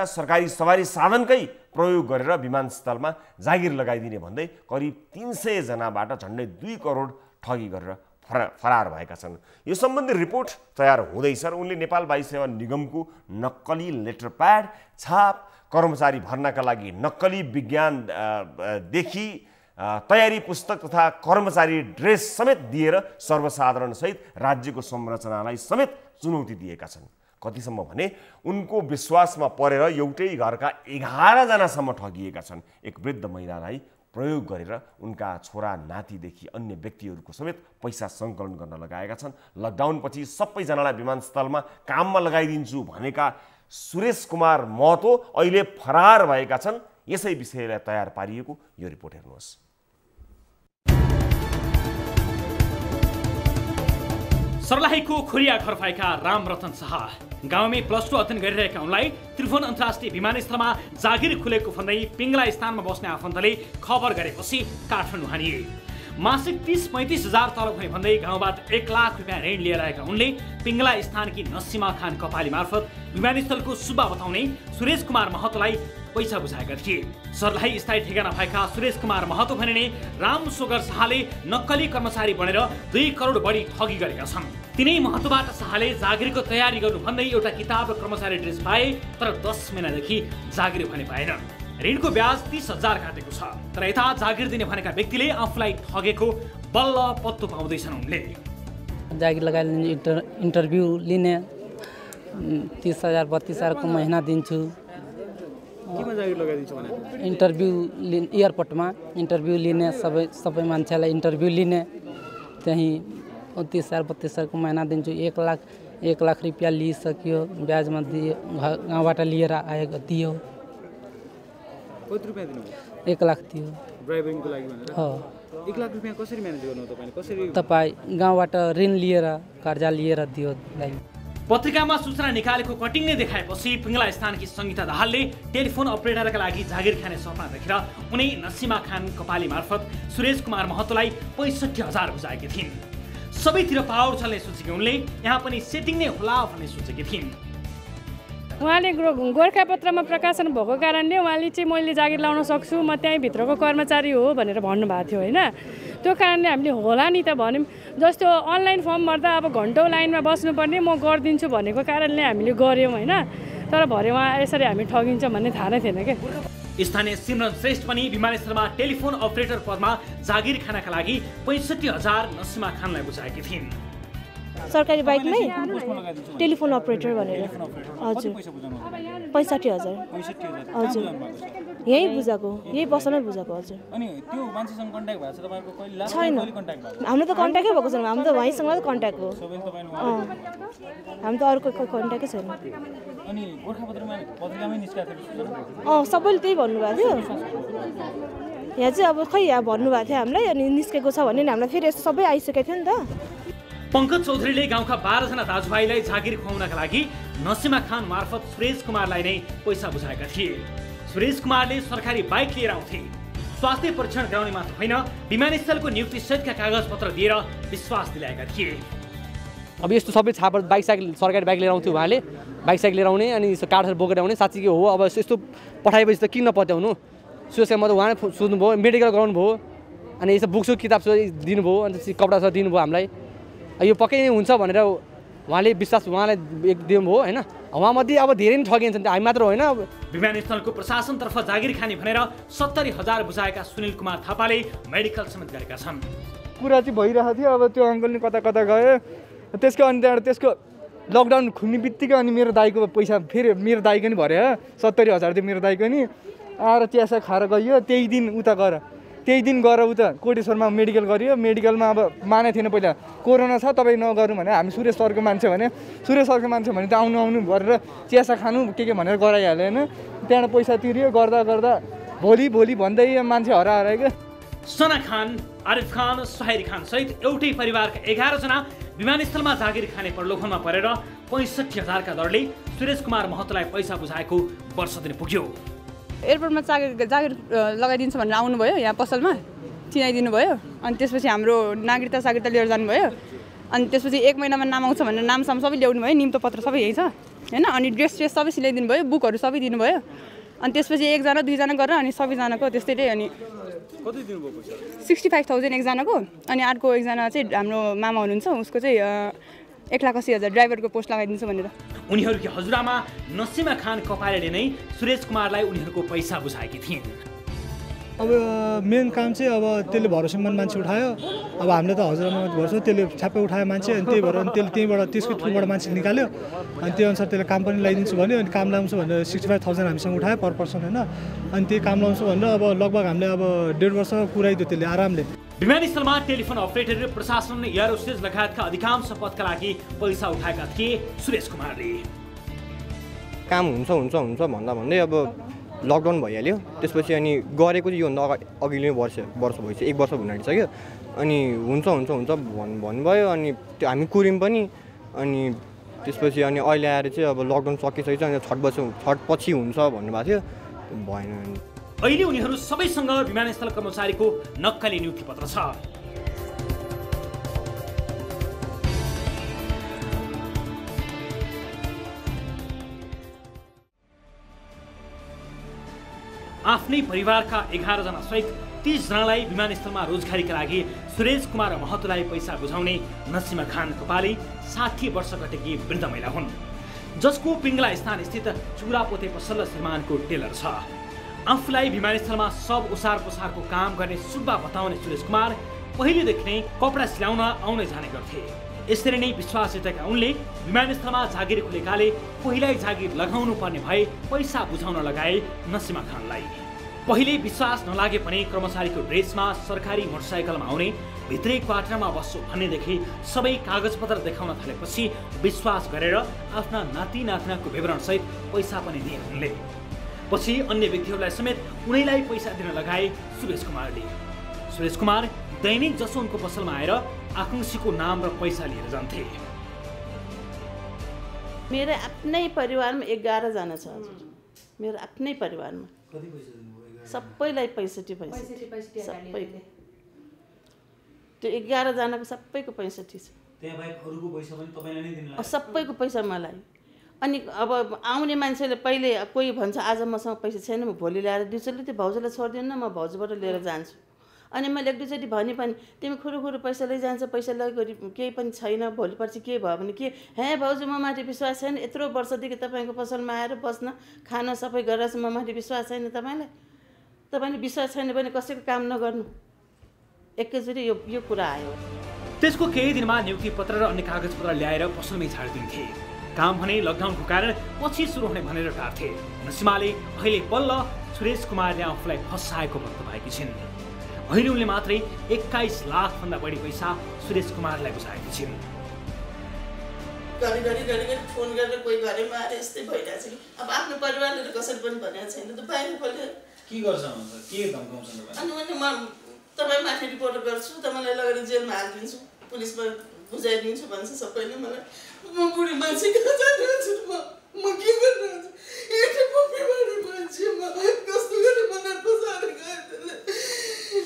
सरकारी सवारी साधनकै प्रयोग गरेर विमानस्थलमा जागिर लगाइदिने भन्दै करिब 300 जनाबाट झन्डै 2 करोड ठगी गरेर फरार भएका छन्। यो सम्बन्धी रिपोर्ट तयार हुँदैछ र उनले नेपाल वायु सेवा निगमको नक्कली लेटर प्याड, छाप, कर्मचारी भर्नाका लागि नक्कली विज्ञानदेखि तयारी पुस्तक तथा कर्मचारी ड्रेस समेत दिएर सर्वसाधारणसहित राज्यको संरचनालाई समेत चुनौती दिएका छन्। कतिसम्म भने उनको विश्वासमा परेर एउटै घरका 11 जनासम्म ठगिएका छन्। एक वृद्ध महिलालाई प्रयोग गरेर उनका छोरा नातिदेखि अन्य व्यक्तिहरूको समेत पैसा सङ्कलन गर्न लगाएका छन्। लकडाउनपछि सबैजनालाई विमानस्थलमा काममा लगाइदिन्छु भनेका सुरेश कुमार महतो अहिले फरार भएका छन्। यसै विषयलाई तयार पारिएको यो रिपोर्ट हेर्नुहोस्। सर्लाहीको खोरिया घर भएका रामरतन शाह गाउँमै +2 अध्ययन गरिरहेका उनलाई त्रिभुवन अन्तर्राष्ट्रिय विमानस्थलमा जागिर खुलेको भन्दै पिङ्गला स्थानमा बस्ने आफन्तले खबर गरेपछि काठमाडौँ हानिए। मासिक 30-35 हजार तलब हुने भन्दै गाउँबाट 1 लाख रुपियाँ ऋण लिएर आएका उनले पिङ्गला स्थानकी नसीमा खान कपाली मार्फत विमानस्थलको सुब्बा बताउने सुरेश कुमार महतोलाई पैसा बुझाएका थिए। सर्लाही स्थायी ठेगाना भएका सुरेश कुमार महतो भनिने राम सोगर शाहले नक्कली कर्मचारी बनेर 2 करोड बढी ठगी गरेका छन्। तिनै महतोबाट शाहले जागिरको तयारी गर्नु भन्दै एउटा किताब र कर्मचारी ड्रेस पाए, तर 10 महिनादेखि जागिर भने पाएनन्। ऋणको ब्याज 30,000 काटेको छ, तर यता जागिर दिने भनेका व्यक्तिले आफूलाई ठगेको बल्ल पत्तो पाउँदैछन्। उनले जागिर लगाएर इन्टरभ्यू लिने 30,000 32,000 को महीना दिन्छु। इन्टरभ्यू एयरपोर्टमा इन्टरभ्यू लिने सबै मान्छेलाई इन्टरभ्यू लिने, त्यहीँ 30,000 32,000 को महीना दिन्छु। 1 लाख रुपियाँ लिइसक्यो, ब्याजमा दियो, गाउँबाट लिएर आएको दियो। कति रुपियाँ दिनु? 1 लाख दियो ड्राइभिङको लागि भनेर। हो। 1 लाख रुपियाँ कसरी म्यानेज गर्नु तपाईले? कसरी तपाईँ गाउँबाट ऋण लिएर कर्जा लिएर दियो? पत्रिकामा सूचना निकालेको कटिङ नै देखाएपछि पिङ्गला स्थानकी सङ्गीता दाहालले टेलिफोन अपरेटरका लागि जागिर खाने सपना देखेर उनी नसीमा खान कपाली मार्फत सुरेश कुमार महतोलाई 65,000 बुझाएकी थिइन्। सबैतिर पावर चल्ने सोचेकी उनले यहाँ पनि सेटिङ नै होला भन्ने सोचेकी थिइन्। उहाँले गोरखापत्रमा प्रकाशन भएको कारणले उहाँले चाहिँ मैले जागिर लाउन सक्छु, म त्यहीँ भित्रको कर्मचारी हो भनेर भन्नुभएको थियो होइन। त्यो कारणले हामीले होला नि त भन्यौँ। जस्तो अनलाइन फर्म भर्दा अब घन्टौँ लाइनमा बस्नुपर्ने, म गरिदिन्छु भनेको कारणले हामीले गऱ्यौँ होइन। तर भरे उहाँ यसरी हामी ठगिन्छ भन्ने थाहा नै थिएन क्या। स्थानीय सिमरन श्रेष्ठ पनि विमानस्थलमा टेलिफोन अपरेटर पदमा जागिर खानका लागि 65,000 नसीमा खानलाई बुझाएकी थिइन्। सरकारी बाइकमै टेलिफोन अपरेटर भनेर। हजुर 65,000। हजुर यही बुझाएको, यही बसमै बुझाएको। हजुर अनि त्यो मान्छेसँग कन्ट्याक्ट भएको छ तपाईको? कहिले छैन, हाम्रो त कन्ट्याक्टै भएको छैन। हाम्रो त वहीसँग त कन्ट्याक्ट हो। हामी त अरूको कन्ट्याक्टै छैन। अनि गोरखापत्रमा पत्रिकामै निस्केको थियो? सबैले त्यही भन्नुभएको थियो। यहाँ चाहिँ अब खै यहाँ भन्नुभएको थियो हामीलाई, अनि निस्केको छ भने हामीलाई फेरि यस्तो सबै आइसकेको थियो नि त। पंकज चौधरीले गाउँका 12 जना दाजुभाइलाई जागिर खुवाउनका लागि नसिमा खान मार्फत सुरेश कुमारलाई नै पैसा बुझाएका थिए। सुरेश कुमारले सरकारी बाइक लिएर आउँथे। स्वास्थ्य परीक्षण गराउने मात्र होइन, विमानस्थलको नियुक्ति सहितका कागजपत्र दिएर विश्वास दिलाएका थिए। अब यस्तो सबै छापर बाइक साइकल सरकारी बाइक लिएर आउँथ्यो उहाँले, बाइक साइकल लिएर आउने अनि काठहरू बोकेर आउने। साँच्चै के हो, अब यस्तो पठाएपछि त किन नपत्याउनु? सुरेश म त उहाँले सोध्नुभयो, मेडिकल गराउनु भयो, अनि यस्तो बुक्सको किताब दिनुभयो, अनि कपडा छ दिनुभयो हामीलाई। यो पक्कै हुन्छ भनेर उहाँले विश्वास उहाँलाई एक दिनुभयो होइन। उहाँमध्ये अब धेरै नै ठगिन्छन्, हामी मात्र होइन। विमानस्थलको प्रशासनतर्फ जागिर खाने भनेर 70,000 बुझाएका सुनिल कुमार थापाले मेडिकल समेत गरेका छन्। कुरा चाहिँ भइरहेको थियो, अब त्यो अङ्कल नि कता कता गयो। त्यसको अनि त्यहाँबाट त्यसको लकडाउन खुल्ने बित्तिकै अनि मेरो दाइको पैसा फेरि मेरो दाइको नि भरे 70,000 थियो मेरो दाइको नि। आएर चियासा खाएर गयो। त्यही दिन उता गएर उता कोटेश्वरमा मेडिकल गरियो। मेडिकलमा अब मानेको थिएन, पहिला कोरोना छ तपाईँ नगर्नु भने। हामी सुरेश सरको मान्छे भने त आउनु भनेर चियासा खानु के भनेर गराइहाल्यो होइन। त्यहाँबाट पैसा तिर्यो। गर्दा भोलि भन्दै मान्छे हराएर क्या। सना खान, आरिफ खान, सुहाइरी खान सहित एउटै परिवारका 11 जना विमानस्थलमा जागिर खाने प्रलोभनमा परेर 65,000 का दरले सुरेश कुमार महतोलाई पैसा बुझाएको वर्ष दिन पुग्यो। एयरपोर्टमा जागिर लगाइदिन्छ भनेर आउनुभयो, यहाँ पसलमा चिनाइदिनु भयो। अनि त्यसपछि हाम्रो नागरिकता लिएर जानुभयो। अनि त्यसपछि 1 महिनामा नाम आउँछ भनेर नामसाम सबै ल्याउनु भयो, निम्तो पत्र सबै यही छ होइन। अनि ड्रेस सबै सिलाइदिनु भयो, बुकहरू सबै दिनुभयो। अनि त्यसपछि 1 जना 2 जना गरेर अनि सबैजनाको त्यस्तै अनि 65,000 एकजनाको। अनि अर्को एकजना चाहिँ हाम्रो मामा हुनुहुन्छ, उसको चाहिँ 1,80,000 ड्राइभरको पोस्ट लगाइदिन्छ भनेर। उनीहरूकी हजुरआमा नसिमा खान कपालेले नै सुरेश कुमारलाई उनीहरूको पैसा बुझाएकी थिइन्। अब मेन काम चाहिँ अब त्यसले भरोसेमन मान्छे उठायो। अब हामीले त हजुरआमा भरोसा, त्यसले छ्याप्पै उठायो मान्छे। अनि त्यही भएर त्यसले त्यहीँबाट त्यसको थ्रुबाट मान्छे निकाल्यो। अनि त्यही अनुसार त्यसले काम पनि लगाइदिन्छु भन्यो। अनि काम लगाउँछु भनेर 65,000 हामीसँग उठायो पर पर्सन होइन। अनि त्यही काम लगाउँछु भनेर अब लगभग हामीले अब 1.5 वर्ष पुऱ्याइदियो त्यसले आरामले। विमानस्थलमा टेलिफोन अपरेटर, प्रशासन, एयर होस्टेज लगायतका अधिकांश पदका लागि पैसा उठाएका थिए सुरेश कुमारले। काम हुन्छ भन्दै अब लकडाउन भइहाल्यो। त्यसपछि अनि गरेको चाहिँ योभन्दा अघिल्लो वर्ष भइसक्यो, 1 वर्ष हुन आँटिसक्यो। अनि हुन्छ भन्नुभयो। अनि त्यो हामी कुर्यौँ पनि। अनि त्यसपछि अनि अहिले आएर चाहिँ अब लकडाउन सकिसकेछ, अनि छठपछि हुन्छ भन्नुभएको थियो, भएन। अहिले उनीहरू सबैसँग विमानस्थल कर्मचारीको नक्कली नियुक्ति पत्र छ। आफ्नै परिवारका 11 जना सहित 30 जनालाई विमानस्थलमा रोजगारीका लागि सुरेश कुमार महतोलाई पैसा बुझाउने नसिमा खान कपाले 60 वर्ष घटेकी वृद्ध महिला हुन्, जसको पिङ्गला स्थान स्थित चुरापोते पसल्लो श्रीमानको टेलर छ। आफूलाई विमानस्थलमा सब उसार पोसारको काम गर्ने सुब्बा बताउने सुरेश कुमार पहिलेदेखि नै कपडा सिलाउन आउने जाने गर्थे। यसरी नै विश्वास जितेका उनले विमानस्थलमा जागिर खुलेकाले पहिल्यै जागिर लगाउनु पर्ने भए पैसा बुझाउन लगाए नसिमा खानलाई। पहिले विश्वास नलागे पनि कर्मचारीको ड्रेसमा सरकारी मोटरसाइकलमा आउने, भित्रै क्वार्टरमा बस्छु भन्नेदेखि सबै कागजपत्र देखाउन थालेपछि विश्वास गरेर आफ्ना नाति नातिनाको विवरणसहित पैसा पनि दिए उनले। पछि अन्य व्यक्तिहरूलाई समेत उनैलाई पैसा दिन लगाए सुरेश कुमारले। सुरेश कुमार दैनिक जसो उनको पसलमा आएर आकांक्षीको नाम र पैसा लिएर जान्थे। मेरो आफ्नै परिवारमा 11 जना छ हजुर। मेरो आफ्नै परिवारमा सबैलाई 65 सबै त्यो 11 जनाको सबैको 65 छ। त्यहाँ बाहेक अरूको पैसा पनि तपाईलाई नै दिनु लाग्यो? सबैको पैसा मलाई। अनि अब आउने मान्छेले पहिले कोही भन्छ आज मसँग पैसा छैन, म भोलि ल्याएर दिन्छु, त्यो भाउजूलाई छोड्दिनँ न, म भाउजूबाट लिएर जान्छु। अनि मैले एकचोटि भने पनि तिमी खुरुखुरु पैसा लैजान्छ, पैसा लगेर केही पनि छैन, भोलि पर्सि के भयो भने के हे भाउजू म माथि विश्वास छैन, यत्रो वर्षदेखि तपाईँको पसलमा आएर बस्न खान सबै गरेर म माथि विश्वास छैन तपाईँलाई, तपाईँले विश्वास छैन भने कसैको काम नगर्नु। एकैचोटि यो कुरा आयो। त्यसको केही दिनमा नियुक्ति पत्र र अन्य कागजपत्र ल्याएर पसलमै छाडिदिन्थे। काम भने लकडाउनको कारण पछि सुरु हुने भनेर टार्थे। नसिमाले अहिले बल्ल सुरेश कुमारले आफूलाई फसाएको भन्नु भएकी छिन्। अहिले उनले मात्रै 21 लाख भन्दा बढी पैसा सुरेश कुमारलाई बुझाएकी छिन्। घरि फोन गरेर कोही घरमा आएर यस्तै भइरहेछ कि अब आफ्नो परिवारले कसरी पनि भनेको छैन त, बाहिर खोले के गर्छ भन्छ, के धम्काउँछ अनि म तपाईँ माथि रिपोर्ट गर्छु, तपाईँलाई लगेर जेलमा हालिदिन्छु, पुलिसमा बुझाइदिन्छु भन्छ सबैले मलाई। म बुढी मान्छे कहाँ जानु हजुर, म के गर्नु हजुर, एउटा पप्पीबारी मान्छे म कस्तो गरी मलाई बजाएर गयो त्यसले।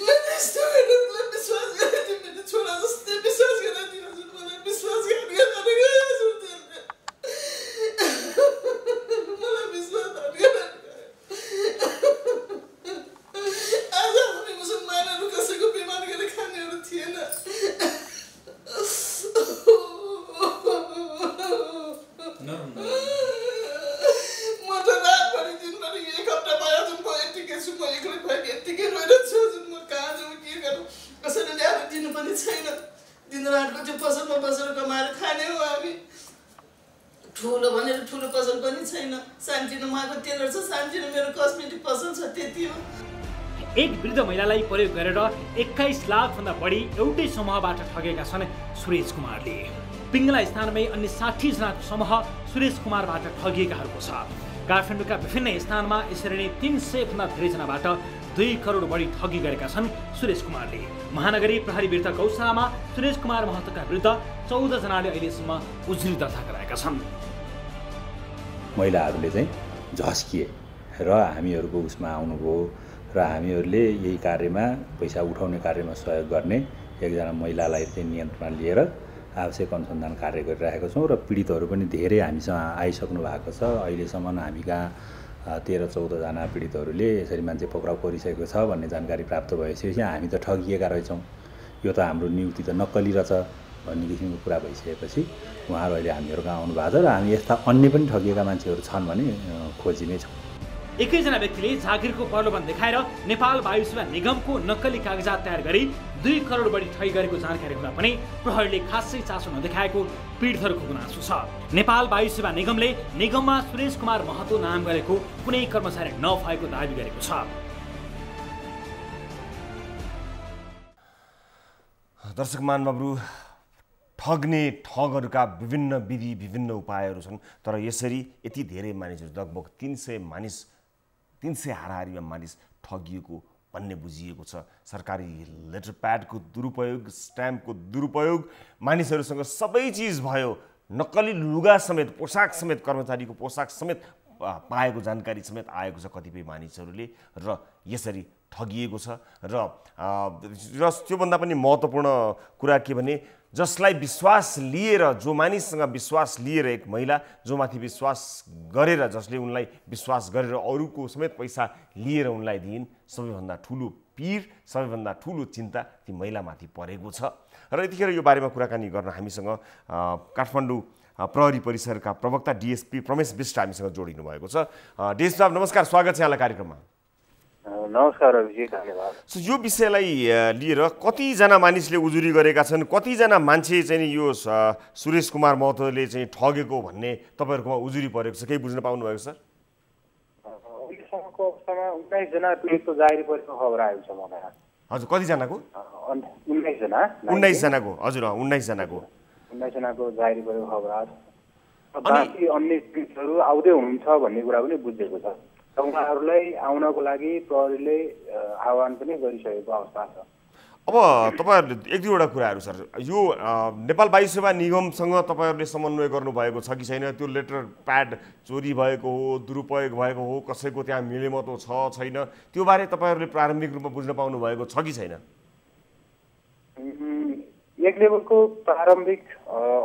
मैले यस्तो गरेर उसलाई विश्वास गरेको थिएँ, मेरो छोरा जस्तै विश्वास गरेको थिएँ हजुर, मलाई विश्वासघात गरेर गयो हजुर त्यसले। मलाई विश्वासघात गरेर आज हामी मुसलमानहरू कसैको बिमार गरेर खानेहरू थिएन। म त रातभरि दिनभरि एक हप्ता भयो हजुर, म यत्तिकै छु, म एक्लै भयो यत्तिकै रोइरहेको छु हजुर। म कहाँ जाउँ के गरौँ, कसैले ल्याएर दिनु पनि छैन। दिनरातको त्यो पसलमा बसेर कमाएर खाने हो हामी। ठुलो भनेर ठुलो पसल पनि छैन, सानोतिनो उहाँको टेलर छ, सानोतिनो मेरो कस्मेटिक पसल छ, त्यति हो। एक वृद्ध महिलालाई प्रयोग गरेर 21 लाखभन्दा बढी एउटै समूहबाट ठगेका छन् सुरेश कुमारले। पिङ्गला स्थानमै अन्य 60 जनाको समूह सुरेश कुमारबाट ठगिएकाहरूको छ। काठमाडौँका विभिन्न स्थानमा यसरी नै 300 भन्दा धेरै जनाबाट 2 करोड बढी ठगी गरेका छन् सुरेश कुमारले। महानगरी प्रहरी वीरता गौशालामा सुरेश कुमार महतोका विरुद्ध 14 जनाले अहिलेसम्म उजुरी दर्ता गराएका छन्। महिलाहरूले चाहिँ झस्किए र हामीहरूको उसमा आउनुभयो र हामीहरूले यही कार्यमा पैसा उठाउने कार्यमा सहयोग गर्ने एकजना महिलालाई चाहिँ नियन्त्रणमा लिएर आवश्यक अनुसन्धान कार्य गरिरहेका छौँ र पीडितहरू पनि धेरै हामीसँग आइसक्नु भएको छ। अहिलेसम्म हामी कहाँ 13-14 जना पीडितहरूले यसरी मान्छे पक्राउ परिसकेको छ भन्ने जानकारी प्राप्त भइसकेपछि हामी त ठगिएका रहेछौँ, यो त हाम्रो नियुक्ति त नक्कली रहेछ भन्ने किसिमको कुरा भइसकेपछि उहाँहरू अहिले हामीहरू कहाँ आउनु भएको छ र हामी यस्ता अन्य पनि ठगिएका मान्छेहरू छन् भने खोजिनै छौँ। एकैजना व्यक्तिले जागिरको प्रलोभन देखाएर नेपाल वायु सेवा निगमको नक्कली कागजात तयार गरी 2 करोड बढी ठगी गरेको जानकारी हुँदा पनि प्रहरीले खासै चासो नदेखाएको पीडितहरूको गुनासो छ। नेपाल वायु सेवा निगमले निगममा सुरेश कुमार महतो नाम गरेको कुनै कर्मचारी नभएको दाबी गरेको छ। दर्शक महानुभावहरू, ठग्ने ठगहरूका विभिन्न विधि विभिन्न उपायहरू छन्, तर यसरी यति धेरै मानिसहरू लगभग 300 हाराहारीमा मानिस ठगिएको भन्ने बुझिएको छ। सरकारी लेटर प्याडको दुरुपयोग, स्ट्याम्पको दुरुपयोग, मानिसहरूसँग सबै चिज भयो, नक्कली लुगा समेत, पोसाक समेत, कर्मचारीको पोसाक समेत पाएको जानकारी समेत आएको छ कतिपय मानिसहरूले र यसरी ठगिएको छ। र त्योभन्दा पनि महत्त्वपूर्ण कुरा के भने जसलाई विश्वास लिएर, जो मानिससँग विश्वास लिएर एक महिला जोमाथि विश्वास गरेर, जसले उनलाई विश्वास गरेर अरूको समेत पैसा लिएर उनलाई दिइन्, सबैभन्दा ठुलो पीर, सबैभन्दा ठुलो चिन्ता ती महिलामाथि परेको छ। र यतिखेर यो बारेमा कुराकानी गर्न हामीसँग काठमाडौँ प्रहरी परिसरका प्रवक्ता डिएसपी प्रमेश विष्ट हामीसँग जोडिनु भएको छ। डिएसपी साहब नमस्कार, स्वागत छ यहाँलाई कार्यक्रममा। नमस्कार अभिजित, धन्यवाद। यो विषयलाई लिएर कतिजना मानिसले उजुरी गरेका छन्, कतिजना मान्छे चाहिँ यो सुरेश कुमार महतोले चाहिँ ठगेको भन्ने तपाईँहरूकोमा उजुरी परेको छ, केही बुझ्न पाउनुभएको छ? अहिलेसम्मको अवस्थामा 19 जना पीडितको जारी परेको खबर आएको छ मलाई। हजुर, कतिजनाको? 19 जना। 19 जनाको, हजुर 19 जनाको। 19 जनाको जारी परेको खबर आएको छ। बाँकी अन्य पीडितहरू आउँदै हुनुहुन्छ भन्ने कुरा पनि बुझेको छ। उहाँहरूलाई आउनको लागि प्रहरीले आह्वान पनि गरिसकेको अवस्था छ। अब तपाईँहरूले एक दुईवटा कुराहरू सर, यो नेपाल वायु सेवा निगमसँग तपाईँहरूले समन्वय गर्नुभएको छ कि छैन? त्यो लेटर प्याड चोरी भएको हो, दुरुपयोग भएको हो, कसैको त्यहाँ मिलेमतो छ छैन, त्यो बारे तपाईँहरूले प्रारम्भिक रूपमा बुझ्न पाउनु भएको छ कि छैन? एक लेभलको प्रारम्भिक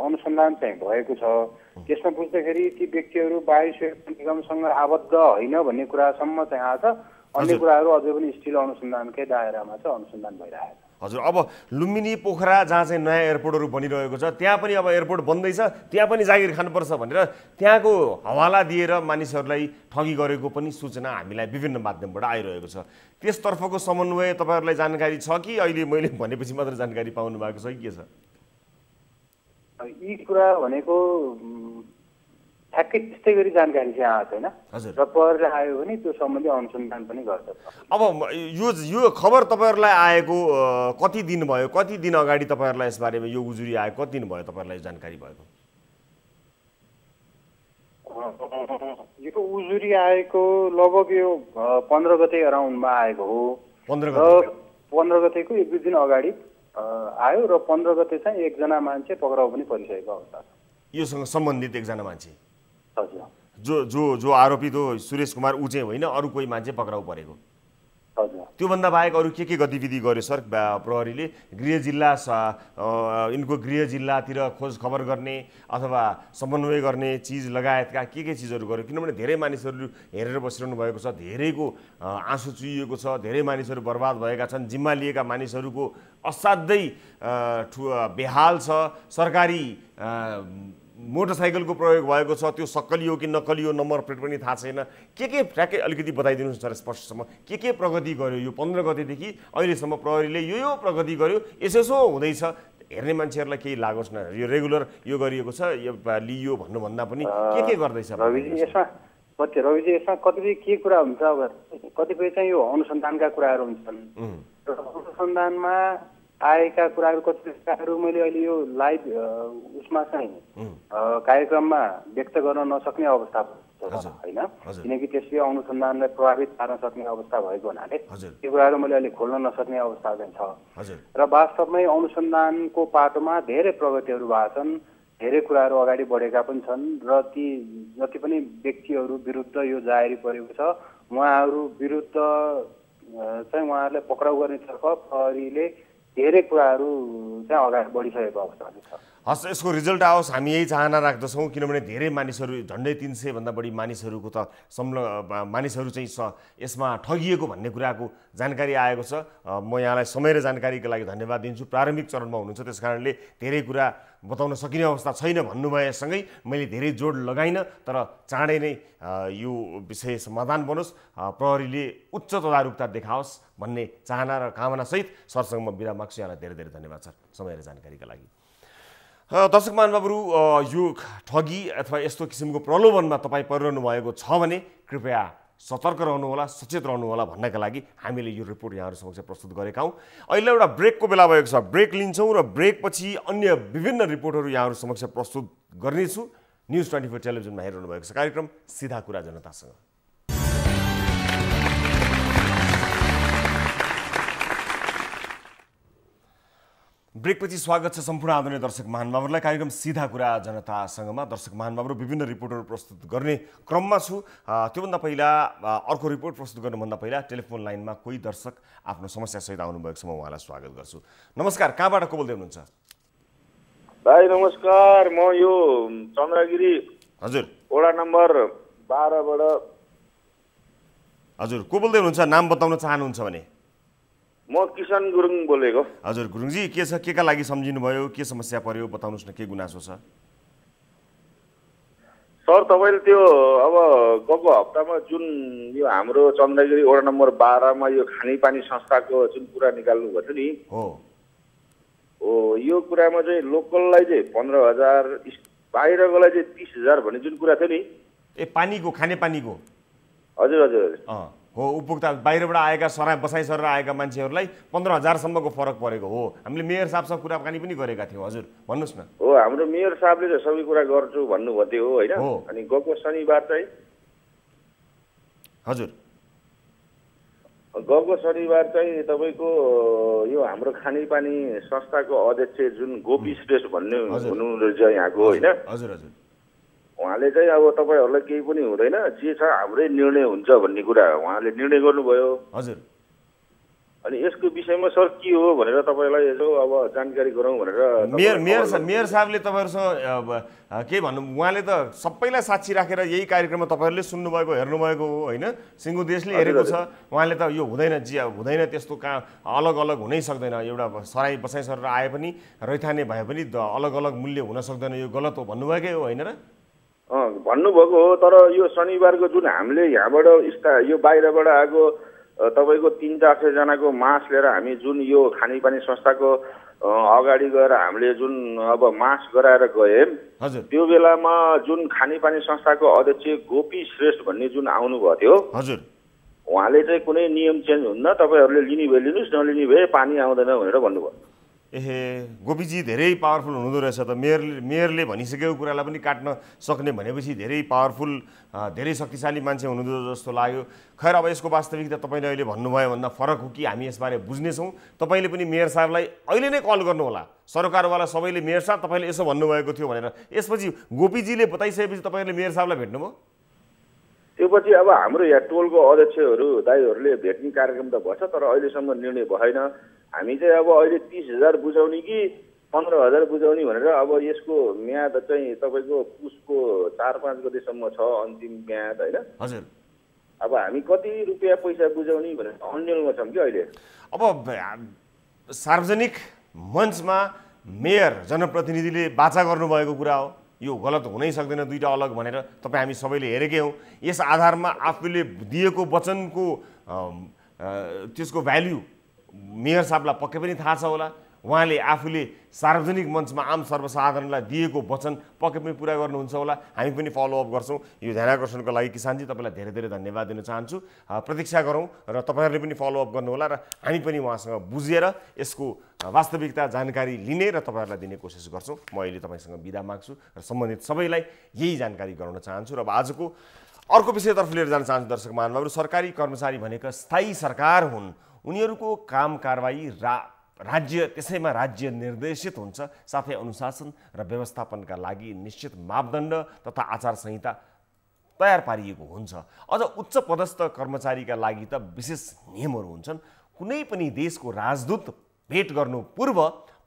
अनुसन्धान चाहिँ भएको छ। त्यसमा बुझ्दाखेरि ती व्यक्तिहरू वायु सेवा निगमसँग आबद्ध होइन भन्ने कुरासम्म चाहिँ आएको छ। अन्य कुराहरू अझै पनि स्टिल अनुसन्धानकै दायरामा छ, अनुसन्धान भइरहेको छ। हजुर, अब लुम्बिनी पोखरा जहाँ चाहिँ नयाँ एयरपोर्टहरू बनिरहेको छ, त्यहाँ पनि अब एयरपोर्ट बन्दैछ, त्यहाँ पनि जागिर खानुपर्छ भनेर त्यहाँको हवाला दिएर मानिसहरूलाई ठगी गरेको पनि सूचना हामीलाई विभिन्न माध्यमबाट आइरहेको छ। त्यसतर्फको समन्वय तपाईँहरूलाई जानकारी छ कि अहिले मैले भनेपछि मात्र जानकारी पाउनु भएको छ कि के छ? यी कुरा भनेको ठ्याक्कै त्यस्तै गरी जानकारी चाहिँ आएको छैन र प्रहरीले आयो भने त्यो सम्बन्धी अनुसन्धान पनि गर्छ। अब यो खबर तपाईँहरूलाई आएको कति दिन भयो, कति दिन अगाडि तपाईँहरूलाई यसबारेमा यो उजुरी आयो, कति दिन भयो तपाईँहरूलाई जानकारी भएको? यो उजुरी आएको लगभग यो 15 गते अराउन्डमा आएको हो। 15 गतेको 1-2 दिन अगाडि आयो र 15 गते चाहिँ एकजना मान्छे पक्राउ पनि परिसकेको अवस्था छ। योसँग सम्बन्धित एकजना मान्छे हजुर, जो आरोपी तो सुरेश कुमार ऊ चाहिँ होइन, अरू कोही मान्छे पक्राउ परेको? हजुर। त्योभन्दा बाहेक अरू के गतिविधि गर्यो सर प्रहरीले? गृह जिल्ला यिनको गृह जिल्लातिर खोज खबर गर्ने अथवा समन्वय गर्ने चिज लगायतका के चिजहरू गर्यो? किनभने धेरै मानिसहरू हेरेर बसिरहनु भएको छ, धेरैको आँसु चुहिएको छ, धेरै मानिसहरू बर्बाद भएका छन्, जिम्मा लिएका मानिसहरूको असाध्यै बेहाल छ, सरकारी मोटरसाइकलको प्रयोग भएको छ, त्यो सक्कलियो कि नक्कलियो नम्बर प्लेट पनि थाहा छैन। के ठ्याक्कै अलिकति बताइदिनुहोस् सर स्पष्टसम्म के प्रगति गर्यो यो 15 गतेदेखि अहिलेसम्म प्रहरीले यो प्रगति गर्यो, यसो हुँदैछ, हेर्ने मान्छेहरूलाई केही लागोस् न, यो रेगुलर यो गरिएको छ यो लियो भन्नुभन्दा पनि के गर्दैछ? रविजी यसमा कतिपय के कुरा हुन्छ, अब कतिपय चाहिँ यो अनुसन्धानका कुराहरू हुन्छन् र अनुसन्धानमा आएका कुराहरू कतिपयहरू मैले अहिले यो लाइभ उसमा चाहिँ कार्यक्रममा व्यक्त गर्न नसक्ने अवस्था होइन, किनकि त्यसले अनुसन्धानलाई प्रभावित पार्न सक्ने अवस्था भएको हुनाले त्यो कुराहरू मैले अहिले खोल्न नसक्ने अवस्था चाहिँ छ। र वास्तवमै अनुसन्धानको पाटोमा धेरै प्रगतिहरू भएको छन्, धेरै कुराहरू अगाडि बढेका पनि छन् र ती जति पनि व्यक्तिहरू विरुद्ध यो जाहेरी परेको छ उहाँहरू विरुद्ध चाहिँ उहाँहरूलाई पक्राउ गर्नेतर्फ प्रहरीले धेरै कुराहरू चाहिँ अगाडि बढिसकेको अवस्था छ। हस्, यसको रिजल्ट आओस् हामी यही चाहना राख्दछौँ, किनभने धेरै मानिसहरू झन्डै 300 भन्दा बढी मानिसहरूको त मानिसहरू चाहिँ यसमा ठगिएको भन्ने कुराको जानकारी आएको छ। म यहाँलाई समय र जानकारीको लागि धन्यवाद दिन्छु। प्रारम्भिक चरणमा हुनुहुन्छ, त्यस कारणले धेरै कुरा बताउन सकिने अवस्था छैन भन्नुभएसँगै मैले धेरै जोड लगाइनँ, तर चाँडै नै यो विषय समाधान बनोस्, प्रहरीले उच्च तदारुकता देखाओस् भन्ने चाहना र कामनासहित सरसँग म बिदा माग्छु। यहाँलाई धेरै धेरै धन्यवाद सर समय र जानकारीका लागि। दर्शक महानुभावहरू, यो ठगी अथवा यस्तो किसिमको प्रलोभनमा तपाईँ परिरहनु भएको छ भने कृपया सतर्क रहनुहोला, सचेत रहनुहोला भन्नका लागि हामीले यो रिपोर्ट यहाँहरू समक्ष प्रस्तुत गरेका हौँ। अहिले एउटा ब्रेकको बेला भएको छ, ब्रेक लिन्छौँ र ब्रेकपछि अन्य विभिन्न रिपोर्टहरू यहाँहरू समक्ष प्रस्तुत गर्नेछु। न्युज 24 टेलिभिजनमा हेरिरहनु भएको छ कार्यक्रम सिधा कुरा जनतासँग। ब्रेकपछि स्वागत छ सम्पूर्ण आदरणीय दर्शक महानुभावहरूलाई कार्यक्रम सिधा कुरा जनतासँगमा। दर्शक महानुभावहरू, विभिन्न रिपोर्टहरू प्रस्तुत गर्ने क्रममा छु। त्योभन्दा पहिला अर्को रिपोर्ट प्रस्तुत गर्नुभन्दा पहिला टेलिफोन लाइनमा कोही दर्शक आफ्नो समस्यासहित आउनुभएको छ, म उहाँलाई स्वागत गर्छु। नमस्कार, कहाँबाट को बोल्दै हुनुहुन्छ? भाइ नमस्कार, म यो चन्द्रगिरी हजुर वडा नम्बर 12 बाट। हजुर, को बोल्दै हुनुहुन्छ? नाम बताउन चाहनुहुन्छ भने? म किशन गुरुङ बोलेको। हजुर गुरुङजी, के छ, के का लागि सम्झिनु भयो, के समस्या पर्यो, बताउनुहोस् न, के गुनासो छ? सर तपाईँले त्यो अब गएको हप्तामा जुन यो हाम्रो चन्द्रगिरी वडा नम्बर 12 मा यो खानेपानी संस्थाको जुन कुरा निकाल्नु भयो नि हो, यो कुरामा चाहिँ लोकललाई चाहिँ 15,000, बाहिरकोलाई चाहिँ 30,000 भन्ने जुन कुरा थियो नि, पानीको खानेपानीको? हजुर हजुर हो, उपभोक्ता बाहिरबाट आएका बसाइ सरेर आएका मान्छेहरूलाई 15,000 सम्मको फरक परेको हो। हामीले मेयर साहबसँग कुराकानी पनि गरेका थियौँ। हजुर भन्नुहोस् न। हो, हाम्रो मेयर साहबले सबै कुरा गर्छु भन्नुभएको थियो होइन, अनि गएको शनिबार चाहिँ हजुर गएको शनिबार चाहिँ तपाईँको यो हाम्रो खानेपानी संस्थाको अध्यक्ष जुन गोपी श्रेष्ठ भन्ने हुनुहुन्छ यहाँको होइन, हजुर हजुर, उहाँले चाहिँ अब तपाईँहरूलाई केही पनि हुँदैन, जे छ हाम्रै निर्णय हुन्छ भन्ने कुरा उहाँले निर्णय गर्नुभयो। हजुर, अनि यसको विषयमा सर के हो भनेर तपाईँलाई यसो अब जानकारी गरौँ भनेर। मेयर साहबले तपाईँहरूसँग के भन्नु, उहाँले त सबैलाई साक्षी राखेर यही कार्यक्रममा तपाईँहरूले सुन्नुभएको हेर्नुभएको हो होइन, सिङ्गो देशले हेरेको छ। उहाँले त यो हुँदैन, हुँदैन त्यस्तो कहाँ अलग अलग हुनै सक्दैन, एउटा बसाइ सरेर आए पनि रैथाने भए पनि अलग अलग मूल्य हुन सक्दैन, यो गलत हो भन्नुभएकै हो होइन र? भन्नुभएको हो, तर यो शनिबारको जुन हामीले यहाँबाट यो बाहिरबाट आएको तपाईँको 300-400 जनाको मास लिएर हामी जुन यो खानेपानी संस्थाको अगाडि गएर हामीले जुन अब मास गराएर गयौँ, त्यो बेलामा जुन खानेपानी संस्थाको अध्यक्ष गोपी श्रेष्ठ भन्ने जुन आउनुभएको थियो, हजुर, उहाँले चाहिँ कुनै नियम चेन्ज हुन्न, तपाईँहरूले लिने भए लिनुहोस्, नलिने भए पानी आउँदैन भनेर भन्नुभयो। गोपीजी धेरै पावरफुल हुनुहुँदो रहेछ त, मेयरले भनिसकेको कुरालाई पनि काट्न सक्ने भनेपछि धेरै पावरफुल धेरै शक्तिशाली मान्छे हुनुहुँदो जस्तो लाग्यो। खैर अब यसको वास्तविकता तपाईँले अहिले भन्नुभयो भन्दा फरक हो कि हामी यसबारे बुझ्नेछौँ। तपाईँले पनि मेयर साहबलाई अहिले नै कल गर्नुहोला, सरकारवाला सबैले मेयर साहब तपाईँले यसो भन्नुभएको थियो भनेर। यसपछि गोपीजीले बताइसकेपछि तपाईँले मेयर साहबलाई भेट्नुभयो? त्यो पछि अब हाम्रो यहाँ टोलको अध्यक्षहरू दाइहरूले भेट्ने कार्यक्रम त भएछ, तर अहिलेसम्म निर्णय भएन। हामी चाहिँ अब अहिले 30,000 बुझाउने कि 15,000 बुझाउने भनेर अब यसको म्याद चाहिँ तपाईँको पुसको 4-5 गतेसम्म छ अन्तिम म्याद होइन। हजुर, अब हामी कति रुपियाँ पैसा बुझाउने भनेर अन्यलमा छौँ कि अहिले। अब सार्वजनिक मञ्चमा मेयर जनप्रतिनिधिले वाचा गर्नुभएको कुरा हो, यो गलत हुनै सक्दैन दुईटा अलग भनेर तपाईँ हामी सबैले हेरेकै हौँ। यस आधारमा आफूले दिएको वचनको त्यसको भ्याल्यु मेयर साहबलाई पक्कै पनि थाहा छ होला। उहाँले आफूले सार्वजनिक मञ्चमा आम सर्वसाधारणलाई दिएको वचन पक्कै पनि पुरा गर्नुहुन्छ होला। हामी पनि फलोअप गर्छौँ। यो ध्यानाकर्षणको लागि किसानजी तपाईँलाई धेरै धेरै धन्यवाद दिन चाहन्छु। प्रतीक्षा गरौँ र तपाईँहरूले पनि फलोअप गर्नुहोला र हामी पनि उहाँसँग बुझेर यसको वास्तविकता जानकारी लिने र तपाईँहरूलाई दिने कोसिस गर्छौँ। म अहिले तपाईँसँग बिदा माग्छु र सम्बन्धित सबैलाई यही जानकारी गराउन चाहन्छु। र अब आजको अर्को विषयतर्फ लिएर जान चाहन्छु दर्शक महानुभावहरू। सरकारी कर्मचारी भनेका स्थायी सरकार हुन्, उनीहरूको काम कारवाही राज्य त्यसैमा राज्य निर्देशित हुन्छ, साथै अनुशासन र व्यवस्थापनका लागि निश्चित मापदण्ड तथा आचार संहिता तयार पारिएको हुन्छ। अझ उच्च पदस्थ कर्मचारीका लागि त विशेष नियमहरू हुन्छन्। कुनै पनि देशको राजदूत भेट गर्नु पूर्व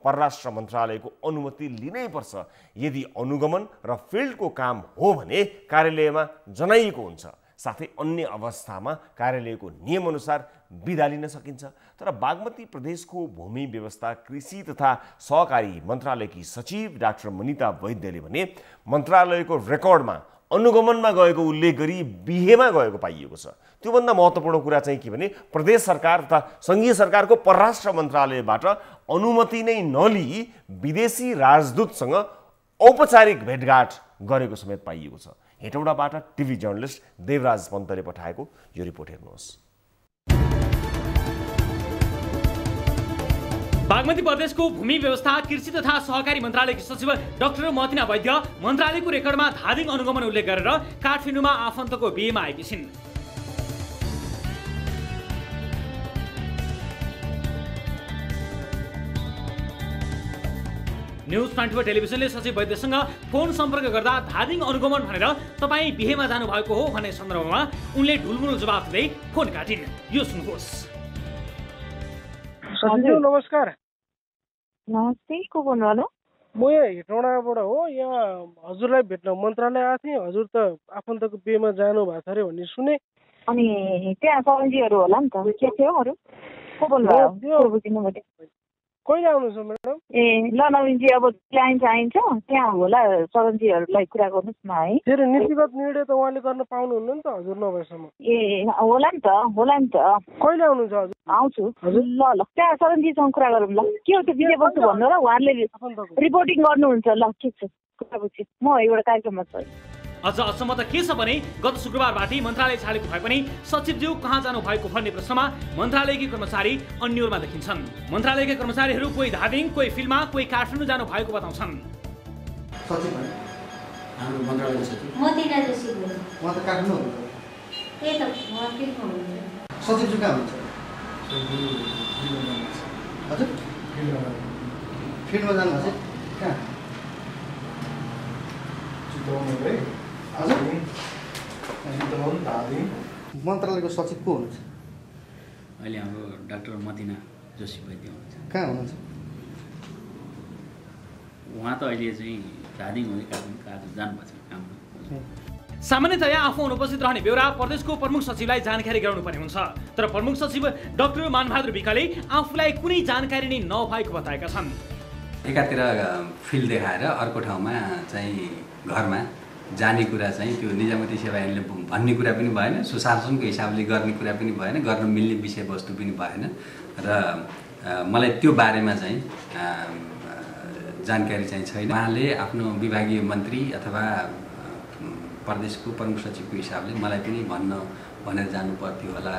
परराष्ट्र मन्त्रालयको अनुमति लिनै पर्छ। यदि अनुगमन र फिल्डको काम हो भने कार्यालयमा जनाइएको हुन्छ, साथै अन्य अवस्थामा कार्यालयको नियमअनुसार बिदा लिन सकिन्छ। तर बागमती प्रदेशको भूमि व्यवस्था कृषि तथा सहकारी मन्त्रालयकी सचिव डाक्टर मनिता वैद्यले भने मन्त्रालयको रेकर्डमा अनुगमनमा गएको उल्लेख गरी बिहेमा गएको पाइएको छ। त्योभन्दा महत्त्वपूर्ण कुरा चाहिँ के भने प्रदेश सरकार तथा सङ्घीय सरकारको परराष्ट्र मन्त्रालयबाट अनुमति नै नलिई विदेशी राजदूतसँग औपचारिक भेटघाट गरेको समेत पाइएको छ। हेटौडाबाट टिभी जर्नलिस्ट देवराज पन्तले पठाएको यो रिपोर्ट हेर्नुहोस्। बागमती प्रदेशको भूमि व्यवस्था कृषि तथा सहकारी मन्त्रालयकी सचिव डाक्टर मतिना वैद्य मन्त्रालयको रेकर्डमा धादिङ अनुगमन उल्लेख गरेर काठमाडौँमा आफन्तको बिहेमा आएकी छिन्। न्युज 24 टेलिभिजनले सचिव वैद्यसँग फोन सम्पर्क गर्दा धादिङ अनुगमन भनेर तपाईँ बिहेमा जानुभएको हो भन्ने सन्दर्भमा उनले ढुलमुल जवाफ दिँदै फोन काटिन्। यो सुन्नुहोस्। सचिव नमस्कार। नमस्ते, को बोल्नुभयो? म यहाँ हेटौँडाबाट हो। यहाँ हजुरलाई भेट्न मन्त्रालय आएको थिएँ। हजुर त आफन्तको बिहेमा जानु भएको छ अरे भन्ने सुने। अनि त्यहाँ सब्जीहरू होला नि त, के थियो अरू? को बोल्नुभयो? कहिले आउनुहुन्छ म्याडम? ए ल नवीनजी, अब आइन्छ त्यहाँ होला सरन्जीहरूलाई कुरा गर्नुहोस् न है। फेरि नीतिगत निर्णय त उहाँले गर्न पाउनुहुन्न नि त हजुर नभएसम्म। ए होला नि त। कहिले आउनुहुन्छ हजुर? आउँछु। ल त्यहाँ सरन्जीसँग कुरा गरौँ ल। के हो त्यो विषयवस्तु भन्नु र उहाँले रिपोर्टिङ गर्नुहुन्छ। ल ठिक छ, कुरा बुझ्छु। म एउटा कार्यक्रममा छु। अझ अचम्म त के छ भने गत शुक्रबारबाटै मन्त्रालय छाडेको भए पनि सचिवज्यू कहाँ जानु भएको भन्ने प्रश्नमा मन्त्रालयकी कर्मचारी अन्योलमा देखिन्छन्। मन्त्रालयका कर्मचारीहरू कोही धादिङ, कोही फिल्डमा, कोही काठमाडौँ जानु भएको बताउँछन्। हाम्रो मन्त्रालयको सचिव मतिना जोशी बोल्नु। म त काठमाडौँ हुनुहुन्छ। ए त म फिल्डमा हुनुहुन्छ। सचिव कहाँ हुन्छ? हजुर फिल्डमा जानुहुन्छ कहाँ? मन्त्रालयको सचिव को हुनुहुन्छ? अहिले हाम्रो डाक्टर मतिना जोशी वैद्य हुनुहुन्छ। कहाँ हुनुहुन्छ उहाँ? त अहिले चाहिँ धादिङ हो कि काठमाडौँ जानुभएको छ काममा। सामान्यतया आफू अनुपस्थित रहने बेहोरा प्रदेशको प्रमुख सचिवलाई जानकारी गराउनु पर्ने हुन्छ। तर प्रमुख सचिव डाक्टर मानबहादुर विकाले आफूलाई कुनै जानकारी नै नभएको बताएका छन्। एकातिर फिल्ड देखाएर अर्को ठाउँमा चाहिँ घरमा जाने कुरा चाहिँ त्यो निजामती सेवा ऐनले भन्ने कुरा पनि भएन, सुशासनको हिसाबले गर्ने कुरा पनि भएन, गर्न मिल्ने विषयवस्तु पनि भएन र मलाई त्यो बारेमा चाहिँ जानकारी चाहिँ छैन। उहाँले आफ्नो विभागीय मन्त्री अथवा प्रदेशको प्रमुख सचिवको हिसाबले मलाई पनि भनेर जानु पर्थ्यो होला।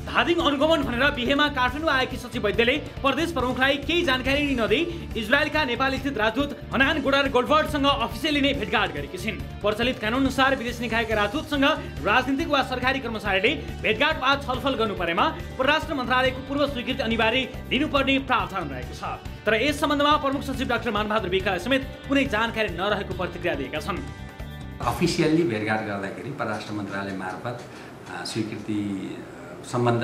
धादिङ अनुगमन भनेर बिहेमा काठमाडौँ आएकी सचिव वैद्यले प्रदेश प्रमुखलाई केही जानकारी नदिई इजरायलका नेपाल स्थित राजदूत हनान गोडार गोल्डफर्डसँग अफिसियली नै भेटघाट गरेकी छिन्। प्रचलित कानुन अनुसार विदेश निकायका राजदूतसँग राजनीतिक वा सरकारी कर्मचारीले भेटघाट वा छलफल गर्नु परेमा परराष्ट्र मन्त्रालयको पूर्व स्वीकृति अनिवार्य दिनुपर्ने प्रावधान रहेको छ। तर यस सम्बन्धमा प्रमुख सचिव डाक्टर मानबहादुर विकाले समेत कुनै जानकारी नरहेको प्रतिक्रिया दिएका छन्। अफिसियल्ली भेटघाट गर्दाखेरि परराष्ट्र मन्त्रालय मार्फत स्वीकृति सम्बन्ध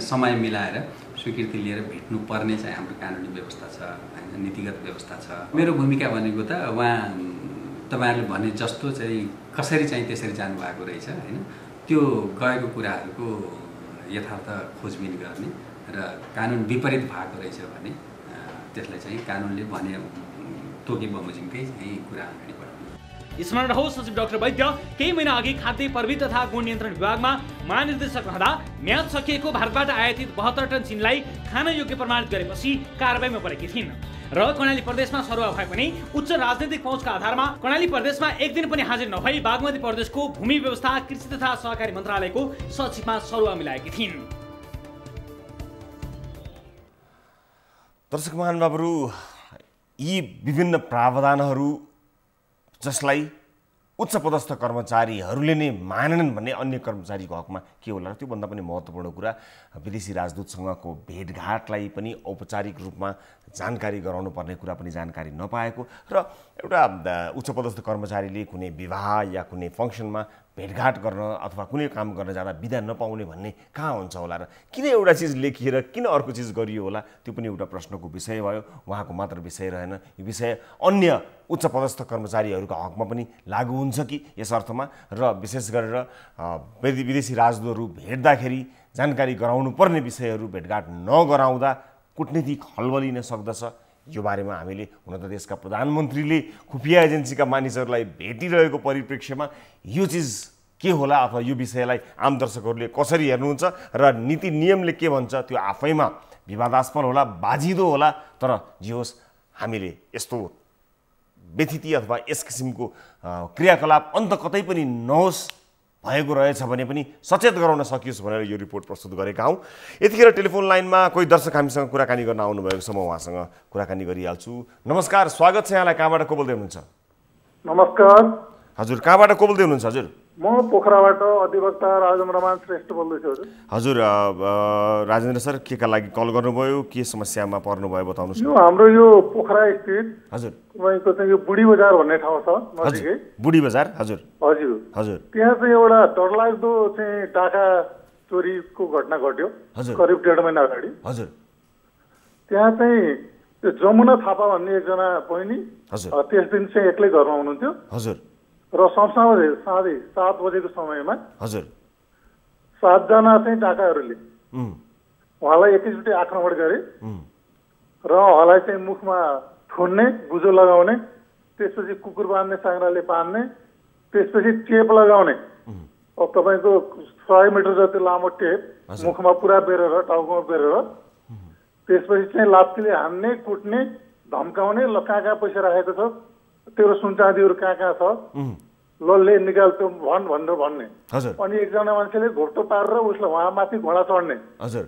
समय मिलाएर स्वीकृति लिएर भेट्नु पर्ने चाहिँ हाम्रो कानुनी व्यवस्था छ हैन, नीतिगत व्यवस्था छ। मेरो भूमिका भनेको त उहाँ तपाईहरुले भने जस्तो चाहिँ कसरी चाहिँ त्यसरी जानुभएको रहेछ हैन, त्यो गएको कुराहरूको यथार्थ खोजबिन गर्ने र कानुन विपरीत भएको रहेछ भने त्यसलाई चाहिँ कानुनले भने तोकी बमोजिमकै चाहिँ कुरा अगाडि बढाउने। स्मरण रहोस्, सचिव डाक्टर वैद्य केही महिना अघि खाद्य प्रविधि तथा गुण नियन्त्रण विभागमा महानिर्देशक रहँदा म्याद सकिएको भारतबाट आयातित 72 टन चिनलाई खान योग्य प्रमाणित गरेपछि कारबाहीमा परेकी थिइन् र कर्णाली प्रदेशमा सरुवा भए पनि उच्च राजनैतिक पहुँचका आधारमा कर्णाली प्रदेशमा एक दिन पनि हाजिर नभई बागमती प्रदेशको भूमि व्यवस्था कृषि तथा सहकारी मन्त्रालयको सचिवमा सरुवा मिलाएकी थिइन्। दर्शक महानुभावहरू, यी विभिन्न प्रावधानहरू जसलाई उच्च पदस्थ कर्मचारीहरूले नै मानेनन् भन्ने अन्य कर्मचारीको हकमा के होला र त्योभन्दा पनि महत्त्वपूर्ण कुरा विदेशी राजदूतसँगको भेटघाटलाई पनि औपचारिक रूपमा जानकारी गराउनु पर्ने कुरा पनि जानकारी नपाएको र एउटा उच्च पदस्थ कर्मचारीले कुनै विवाह या कुनै फङ्सनमा भेटघाट गर्न अथवा कुनै काम गर्न जाँदा बिदा नपाउने भन्ने कहाँ हुन्छ होला र किन एउटा चिज लेखिएर किन अर्को चिज गरियो होला, त्यो पनि एउटा प्रश्नको विषय भयो। उहाँको मात्र विषय रहेन, यो विषय अन्य उच्च पदस्थ कर्मचारीहरूका हकमा पनि लागू हुन्छ कि यस अर्थमा, र विशेष गरेर विदेशी राजदूतहरू भेट्दाखेरि जानकारी गराउनु पर्ने विषयहरू भेटघाट नगराउँदा कूटनीतिक हलबलिन सक्दछ। यो बारेमा हामीले हुन त देशका प्रधानमन्त्रीले खुफिया एजेन्सीका मानिसहरूलाई भेटिरहेको परिप्रेक्ष्यमा यो चिज के होला अथवा यो विषयलाई आम दर्शकहरूले कसरी हेर्नुहुन्छ र नीति नियमले के भन्छ त्यो आफैमा विवादास्पद होला, बाजिदो होला। तर जे होस्, हामीले यस्तो व्यथिति अथवा यस किसिमको क्रियाकलाप अन्त कतै पनि नहोस् भएको रहेछ भने पनि सचेत गराउन सकियोस् भनेर यो रिपोर्ट प्रस्तुत गरेका हौँ। यतिखेर टेलिफोन लाइनमा कोही दर्शक हामीसँग कुराकानी गर्न आउनुभएको छ, म उहाँसँग कुराकानी गरिहाल्छु। नमस्कार, स्वागत छ यहाँलाई। कहाँबाट को बोल्दै हुनुहुन्छ? नमस्कार हजुर, कहाँबाट को बोल्दै हुनुहुन्छ? हजुर, म पोखराबाट अधिवक्ता राजेन्द्र मान श्रेष्ठ बोल्दैछु। हजुर, राजेन्द्र सर, के का लागि कल गर्नुभयो, के समस्यामा पर्नुभयो बताउनुहोस्। यो हाम्रो यो पोखरा स्थित हजुर तपाईँको चाहिँ यो बुढी बजार भन्ने ठाउँ छ नजिकै। बुढी बजार, हजुर हजुर हजुर। त्यहाँ चाहिँ एउटा डरलाग्दो चाहिँ डाका चोरीको घटना घट्यो करिब 1.5 महिना अगाडि। हजुर, त्यहाँ चाहिँ त्यो जमुना थापा भन्ने एकजना बहिनी त्यस दिन चाहिँ एक्लै घरमा हुनुहुन्थ्यो। हजुर, र साँझै 7 बजेको समयमा हजुर 7 जना चाहिँ डाकाहरूले उहाँलाई एकैचोटि आक्रमण गरे र उहाँलाई चाहिँ मुखमा थुन्ने, बुझो लगाउने, त्यसपछि कुकुर बाँध्ने सांग्राले बाँध्ने, त्यसपछि टेप लगाउने। अब तपाईँको 100 मिटर जति लामो टेप मुखमा पुरा बेरेर, टाउकोमा बेरेर, त्यसपछि चाहिँ लात्तीले हान्ने, कुट्ने, धम्काउने, ल कहाँ कहाँ पैसा राखेको छ, तेरो सुनचाँदीहरू कहाँ कहाँ छ, ल ले निकाल त्यो भनेर भन्ने। अनि एकजना मान्छेले घोप्टो पारेर उसलाई उहाँ माथि घोडा चढ्ने,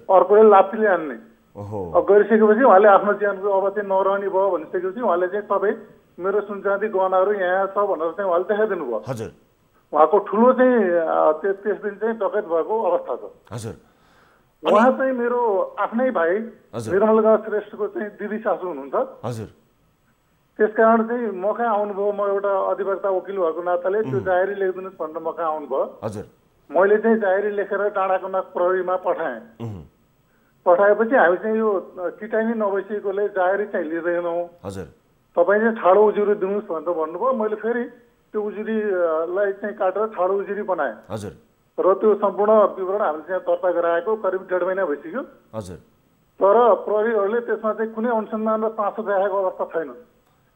अर्कोले लात्तीले हान्ने। अब गरिसकेपछि उहाँले आफ्नो ज्यानको अब चाहिँ नरहने भयो भनिसकेपछि उहाँले चाहिँ तपाईँ मेरो सुनचाँदी गहनाहरू यहाँ छ भनेर चाहिँ उहाँले देखाइदिनु भयो। उहाँको ठुलो चाहिँ त्यस दिन चाहिँ डकैत भएको अवस्था छ। उहाँ चाहिँ मेरो आफ्नै भाइ निर्मलगा श्रेष्ठको चाहिँ दिदी सासू हुनुहुन्छ। त्यसकारण चाहिँ म कहाँ आउनुभयो, म एउटा अधिवक्ता वकिल भएको नाताले त्यो जाहेरी लेखिदिनुहोस् भनेर म कहाँ आउनुभयो। मैले चाहिँ जाहेरी लेखेर डाँडाको नाक प्रहरीमा पठाएँ। पठाएपछि हामी चाहिँ यो किटानी नभइसकेकोले जाहेरी चाहिँ लिँदैनौँ, तपाईँ चाहिँ ठाडो उजुरी दिनुहोस् भनेर भन्नुभयो। मैले फेरि त्यो उजुरीलाई चाहिँ काटेर ठाडो उजुरी बनाएँ र त्यो सम्पूर्ण विवरण हामीले चाहिँ दर्ता गराएको करिब 1.5 महिना भइसक्यो। तर प्रहरीहरूले त्यसमा चाहिँ कुनै अनुसन्धान र चासो देखाएको अवस्था छैन।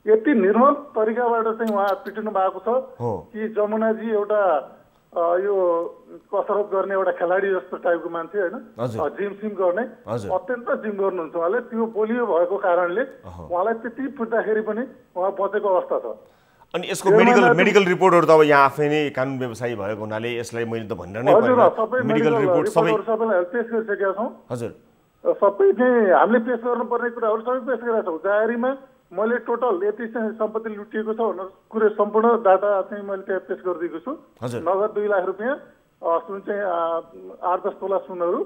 यति निर्मल तरिकाबाट चाहिँ उहाँ पिटिनु भएको छ कि जमुनाजी एउटा यो कसरत गर्ने एउटा खेलाडी जस्तो टाइपको मान्छे होइन, जिम सिम गर्ने, अत्यन्त जिम गर्नुहुन्छ उहाँले। त्यो पोलियो भएको कारणले उहाँलाई त्यति फुट्दाखेरि पनि उहाँ बचेको अवस्था छ। अनि यसको मेडिकल रिपोर्टहरु त अब यहाँ आफै नै कानुन व्यवसायी भएको हुनाले यसलाई मैले त भनेर नै पर्दैन मेडिकल रिपोर्ट सबैलाई पेश गरिसकेका छौँ हजुर सबै चाहिँ हामीले पेश गर्नुपर्ने कुराहरू सबै पेश गरेका छौँ जाहेरीमा मैले टोटल यति चाहिँ सम्पत्ति लुटिएको छ भनेर कुरो सम्पूर्ण डाटा चाहिँ मैले त्यहाँ पेश गरिदिएको छु नगद 2 लाख रुपियाँ सुन चाहिँ 8-10 तोला सुनहरू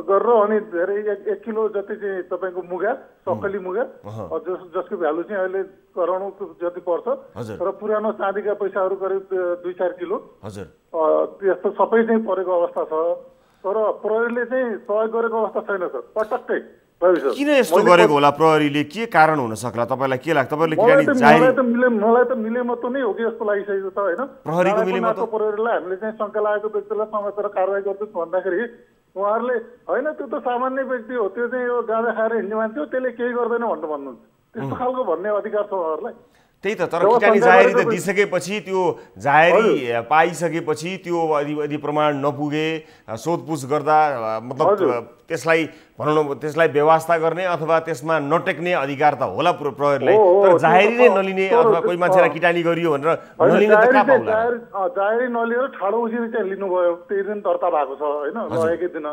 गरेर अनि धेरै 1 किलो जति चाहिँ तपाईँको मुगा सक्कली मुगा जसको भ्यालु चाहिँ अहिले करोडौँ जति पर्छ र पुरानो चाँदीका पैसाहरू करिब 2-4 किलो त्यस्तो सबै चाहिँ परेको अवस्था छ तर प्रहरीले चाहिँ सहयोग गरेको अवस्था छैन सर पटक्कै किन यस्तो गरेको होला प्रहरीले के कारण हुन सक्ला तपाईलाई के लाग्छ तपाईले मलाई त मिलेमतो नै हो कि जस्तो लागिसकेको छ हैन प्रहरीको मिलेमतो प्रहरीलाई हामीले चाहिँ शंका लागेको व्यक्तिलाई समातेर कारबाही गर्दैछ भन्दाखेरि उहाँहरूले हैन त्यो त सामान्य व्यक्ति हो त्यो चाहिँ यो गाँजा खाएर हिँड्ने मान्छे हो त्यसले केही गर्दैन भन्नुहुन्छ त्यस्तो खालको भन्ने अधिकार छ उहाँहरूलाई त्यही त तर किटानी जाहेरी त दिइसकेपछि त्यो जाहेरी पाइसकेपछि त्यो यदि प्रमाण नपुगे सोधपुछ गर्दा मतलब त्यसलाई भनौँ न त्यसलाई व्यवस्था गर्ने अथवा त्यसमा नटेक्ने अधिकार त होला प्रहरीलाई तर जाहेरी नै नलिने अथवा कोही मान्छेलाई किटानी गरियो भनेर नलिने त कहाँ पाउला जाहेरी नलिएर ठाडो उजुरी चाहिँ लिनुभयो त्यही दिन दर्ता भएको छ हैन लगेकै दिन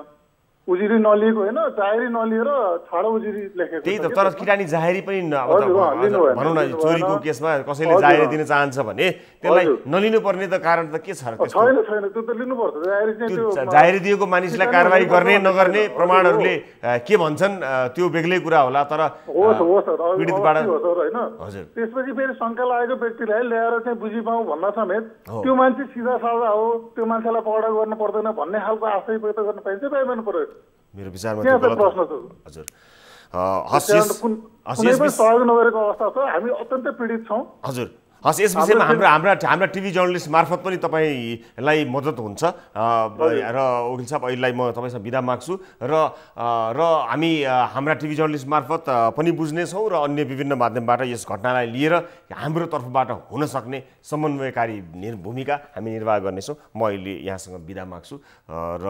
उजुरी नलिएको हैन जाहेरी नलिएर छाडो उजुरी लेखेको त्यही त तर किटानी जाहेरी पनि भनौँ न चोरीको केसमा कसैले जाहेरी दिन चाहन्छ भने त्यसलाई नलिनु पर्ने त कारण त के छ र छैन त्यो त लिनुपर्छ जाहेरी चाहिँ त्यो जाहेरी दिएको मानिसलाई कारबाही गर्ने नगर्ने प्रमाणहरूले के भन्छन् त्यो बेग्लै कुरा होला तर पीडितबाट हैन त्यसपछि फेरि शंका लागेको व्यक्तिलाई ल्याएर चाहिँ बुझि पाऊ भन्न समेत त्यो मान्छे सिधा साधा हो त्यो मान्छेलाई पक्राउ गर्नु पर्दैन भन्ने खालको आशय व्यक्त गर्न पाइन्छ पाइदैन पर्यो मेरो विचारमा त्यो गलत हजुर सहयोग नगरेको अवस्था छ हामी अत्यन्तै पीडित छौँ हजुर हस् यस विषयमा हाम्रा टिभी जर्नलिस्ट मार्फत पनि तपाईलाई मद्दत हुन्छ र वकिल साहब अहिलेलाई म तपाईसँग बिदा माग्छु र हामी हाम्रा टिभी जर्नलिस्ट मार्फत पनि बुझ्नेछौँ र अन्य विभिन्न माध्यमबाट यस घटनालाई लिएर हाम्रो तर्फबाट हुन सक्ने समन्वयकारी भूमिका हामी निर्वाह गर्नेछौँ म अहिले यहाँसँग बिदा माग्छु र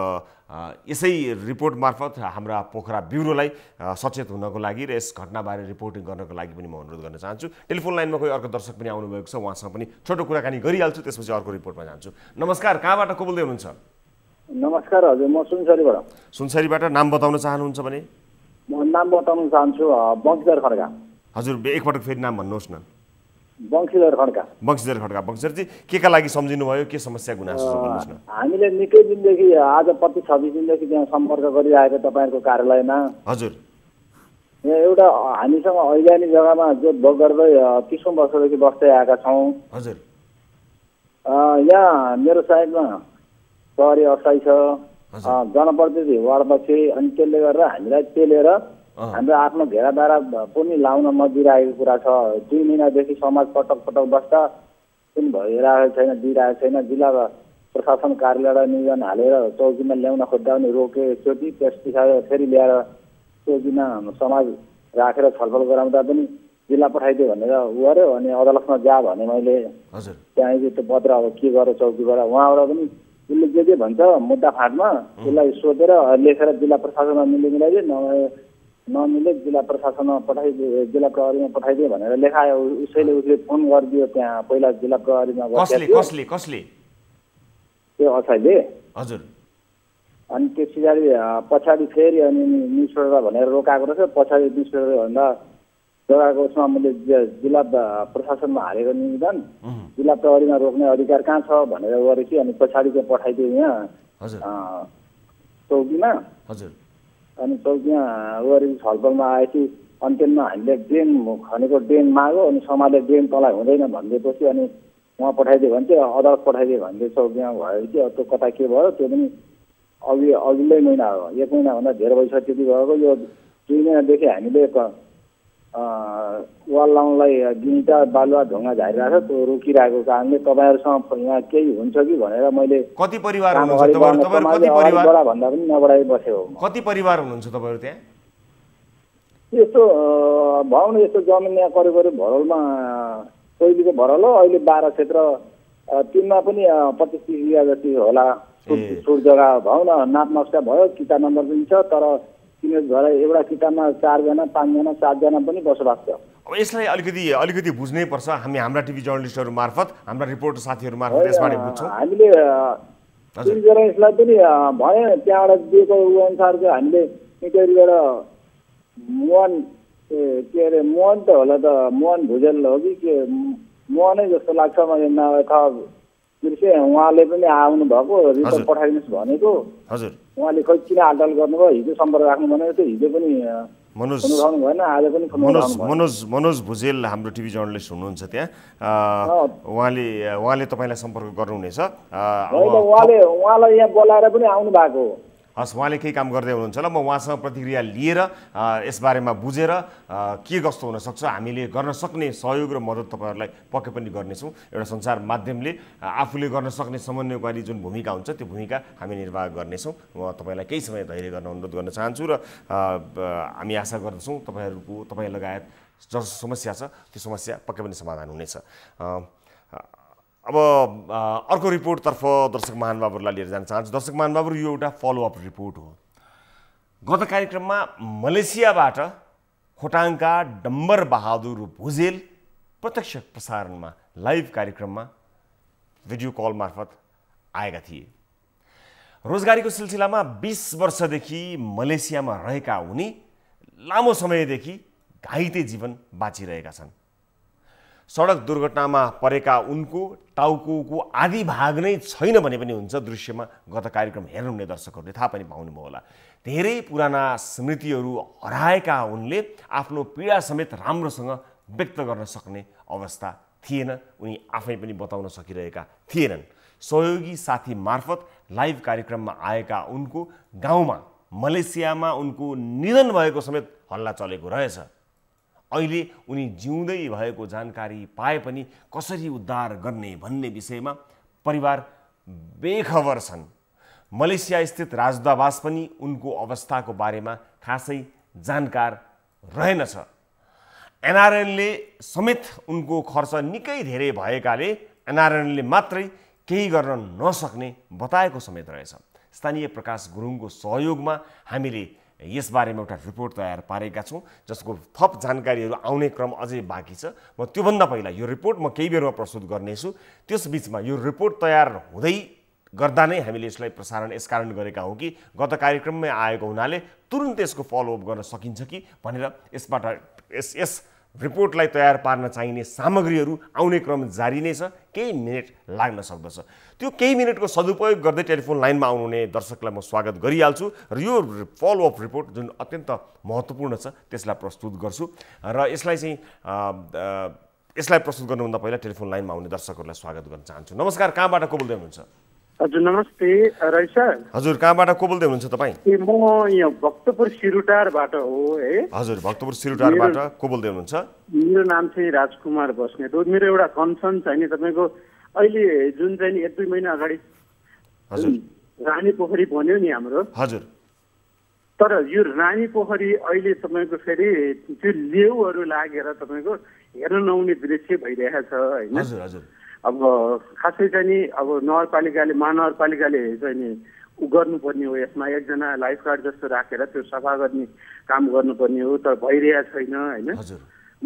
यसै रिपोर्ट मार्फत हाम्रा पोखरा ब्युरोलाई सचेत हुनको लागि र यस घटनाबारे रिपोर्टिङ गर्नको लागि पनि म अनुरोध गर्न चाहन्छु टेलिफोन लाइनमा कोही अर्को दर्शक पनि आउनुभएको छ उहाँसँग पनि छोटो कुराकानी गरिहाल्छु त्यसपछि अर्को रिपोर्टमा जान्छु नमस्कार कहाँबाट को बोल्दै हुनुहुन्छ नमस्कार हजुर म सुनसरीबाट नाम बताउन चाहनुहुन्छ भने म नाम बताउन चाहन्छु बंशीधर खड्का हजुर एकपटक फेरि नाम भन्नुहोस् न बंशीधर खड्का बंशीधरजी केका लागि सम्झिनु भयो के समस्या गुनासो छ भन्नुहोस् न हामीले निकै दिनदेखि आज 25-26 दिनदेखि त्यहाँ सम्पर्क गरिरहेको तपाईहरुको कार्यालयमा हजुर यहाँ एउटा हामीसँग ऐलानी जग्गामा जोत भोग गर्दै 30 वर्षदेखि बस्दै आएका छौँ हजुर यहाँ मेरो साइडमा सहरी अस्थायी छ जनप्रतिनिधि वार्डपछि अनि त्यसले गर्दा हामीलाई तेलेर हाम्रो आफ्नो घेरादारा पनि लाउन नदिइरहेको कुरा छ 2 महिनादेखि समाज पटक बस्दा पनि भइरहेको छैन दिइरहेको छैन जिल्ला प्रशासन कार्यालयबाट निवेदन हालेर चौकीमा ल्याउन खोज्दा पनि रोके एकचोटि त्यस पछाडि फेरि ल्याएर चौकीमा समाज राखेर छलफल गराउँदा पनि जिल्ला पठाइदियो भनेर उ गर्यो अनि अदालतमा जा भने मैले त्यहाँ त्यो पत्र अब के गर्यो चौकीबाट उहाँबाट पनि उसले के भन्छ मुद्दा फाँटमा त्यसलाई सोधेर लेखेर जिल्ला प्रशासनमा मिलाइदिए नमिले जिल्ला प्रशासनमा पठाइदियो जिल्ला प्रहरीमा पठाइदियो भनेर लेखायो उसले फोन गरिदियो त्यहाँ पहिला जिल्ला प्रहरीमा कसले त्यो असाइले हजुर अनि पछाडि फेरि अनि न्युजपेपर भनेर रोकाएको रहेछ पछाडि न्युजपेपर भन्दा जग्गाको उसमा मैले जिल्ला प्रशासनमा हालेको निवेदन जिल्ला प्रहरीमा रोक्ने अधिकार कहाँ छ भनेर गरेपछि अनि पछाडि चाहिँ पठाइदियो यहाँ चौकीमा अनि चौकीमा गरी छलफलमा आएपछि अन्त्यमा हामीले ड्रेन खनेको ड्रेन माग्यो अनि समाजले ड्रेन तलाई हुँदैन भनिदिएपछि अनि उहाँ पठाइदियो भने चाहिँ अदालत पठाइदियो भने चौकीमा भएपछि त्यो कता के भयो त्यो पनि अघिल्लै महिना हो 1 महिनाभन्दा धेरै भइसक्यो त्यति भएको यो 2 महिनादेखि हामीले वाल लाउनलाई गिटा बालुवा ढुङ्गा झारिरहेको छ त्यो रोकिरहेको कारणले तपाईँहरूसँग यहाँ केही हुन्छ कि भनेर मैले कति परिवार हुनुहुन्छ तपाईहरु कति परिवार भन्दा पनि नबढाइ बसेको कति परिवार हुनुहुन्छ तपाईहरु त्यहाँ यस्तो भाउन यस्तो जमिन यहाँ करिब भरलमा पहिलेको भरल हो अहिले 12 क्षेत्र 3 मा पनि 25-30 बिघा जति होला छुट जग्गा भाउन नाप नक्सा भयो किता नम्बर पनि छ तर तिनीहरू घर एउटा किताबमा 4 जना 5 जना 7 जना पनि बसोबास छ अब यसलाई अलिकति बुझ्नै पर्छ। हामी हाम्रा टिभी जर्नलिस्टहरू मार्फत, हाम्रा रिपोर्टर साथीहरू मार्फत यसबाट बुझ्छौँ। हामीले यसलाई पनि भयो त्यहाँबाट दिएको अनुसार चाहिँ हामीले इन्टरभ्यूबाट मोहन के अरे मोहन त होला त मोहन भुजेल हो कि के मोहनै जस्तो लाग्छ मैले दृश्य। उहाँले पनि आउनु भएको रिपोर्ट पठाइदिनुहोस् भनेको। हजुर उहाँले खोइ किन आलटाल गर्नुभयो। हिजो सम्पर्क राख्नु भनेको थियो, हिजो पनि फोन उठाउनु भएन, आज पनि मनोज भुजेल हाम्रो टिभी जर्नलिस्ट हुनुहुन्छ त्यहाँ। उहाँले तपाईँलाई सम्पर्क गर्नुहुनेछ। उहाँलाई यहाँ बोलाएर पनि आउनु भएको हो। हस्, उहाँले केही काम गर्दै हुनुहुन्छ ल। म उहाँसँग प्रतिक्रिया लिएर यसबारेमा बुझेर के कस्तो हुनसक्छ हामीले गर्न सक्ने सहयोग र मद्दत तपाईँहरूलाई पक्कै पनि गर्नेछौँ। एउटा सञ्चार माध्यमले आफूले गर्न सक्ने समन्वयकारी जुन भूमिका हुन्छ त्यो भूमिका हामी निर्वाह गर्नेछौँ। म तपाईँलाई केही समय धैर्य गर्न अनुरोध गर्न चाहन्छु र हामी आशा गर्दछौँ तपाईँ लगायत जस्तो समस्या छ त्यो समस्या पक्कै पनि समाधान हुनेछ। अब अर्को रिपोर्टतर्फ दर्शक महानुभावहरूलाई लिएर जान चाहन्छु। दर्शक महानुभावहरू, यो एउटा फलोअप रिपोर्ट हो। गत कार्यक्रममा मलेसियाबाट खोटाङका डम्बर बहादुर भुजेल प्रत्यक्ष प्रसारणमा लाइभ कार्यक्रममा भिडियो कल मार्फत आएका थिए। रोजगारीको सिलसिलामा 20 वर्षदेखि मलेसियामा रहेका उनी लामो समयदेखि घाइते जीवन बाँचिरहेका छन्। सडक दुर्घटनामा परेका उनको टाउको आधी भाग नै छैन भने पनि हुन्छ। दृश्यमा गत कार्यक्रम हेर्नुहुने दर्शकहरूले थाहा पनि पाउनुभयो होला। धेरै पुराना स्मृतिहरू हराएका उनले आफ्नो पीडा समेत राम्रोसँग व्यक्त गर्न सक्ने अवस्था थिएन। उनी आफै पनि बताउन सकिरहेका थिएनन्। सहयोगी साथी मार्फत लाइभ कार्यक्रममा आएका उनको गाउँमा मलेसियामा उनको निधन भएको समेत हल्ला चलेको रहेछ। अहिले उनी जिउँदै भएको जानकारी पाए पनि कसरी उद्धार गर्ने भन्ने विषयमा परिवार बेखबर छन्। मलेसिया स्थित राजदूतावास पनि उनको अवस्थाको बारेमा खासै जानकार रहेनछ। एनआरएनले समेत उनको खर्च निकै धेरै भएकाले एनआरएनले मात्रै केही गर्न नसक्ने बताएको समेत रहेछ। स्थानीय प्रकाश गुरुङको सहयोगमा हामीले यसबारेमा एउटा रिपोर्ट तयार पारेका छौँ, जसको थप जानकारीहरू आउने क्रम अझै बाँकी छ। म त्योभन्दा पहिला यो रिपोर्ट म केही बेरमा प्रस्तुत गर्नेछु। त्यस बिचमा यो रिपोर्ट तयार हुँदै गर्दा नै हामीले यसलाई प्रसारण यसकारण गरेका हौँ कि गत कार्यक्रममै आएको हुनाले तुरुन्त यसको फलोअप गर्न सकिन्छ कि भनेर यसबाट यस रिपोर्टलाई तयार पार्न चाहिने सामग्रीहरू आउने क्रम जारी नै छ। केही मिनट लाग्न सक्दछ। त्यो केही मिनटको सदुपयोग गर्दै टेलिफोन लाइनमा आउनुहुने दर्शकलाई म स्वागत गरिहाल्छु र यो फलोअप रिपोर्ट जुन अत्यन्त महत्त्वपूर्ण छ त्यसलाई प्रस्तुत गर्छु। र यसलाई प्रस्तुत गर्नुभन्दा पहिला टेलिफोन लाइनमा आउने दर्शकहरूलाई स्वागत गर्न चाहन्छु। नमस्कार, कहाँबाट को बोल्दै हुनुहुन्छ? हजुर नमस्ते राई सर। हजुर, कहाँबाट को बोल्दै हुनुहुन्छ तपाईँ? म यहाँ भक्तपुर सिरुटारबाट हो है। हजुर, भक्तपुर सिरुटारबाट को बोल्दै हुनुहुन्छ? मेरो नाम चाहिँ राजकुमार बस्नेत हो। मेरो एउटा कन्सर्न चाहिँ नि तपाईँको अहिले जुन चाहिँ नि 1-2 महिना अगाडि रानी पोखरी बन्यो नि हाम्रो। हजुर, तर यो रानी पोखरी अहिले तपाईँको फेरि त्यो लेउहरू लागेर तपाईँको हेर्न नहुने दृश्य भइरहेको छ होइन। हजुर हजुर। अब खासै चाहिँ नि अब महानगरपालिकाले चाहिँ नि गर्नुपर्ने हो। यसमा एकजना लाइफ गार्ड जस्तो राखेर त्यो सफा गर्ने काम गर्नुपर्ने हो, तर भइरहेको छैन होइन।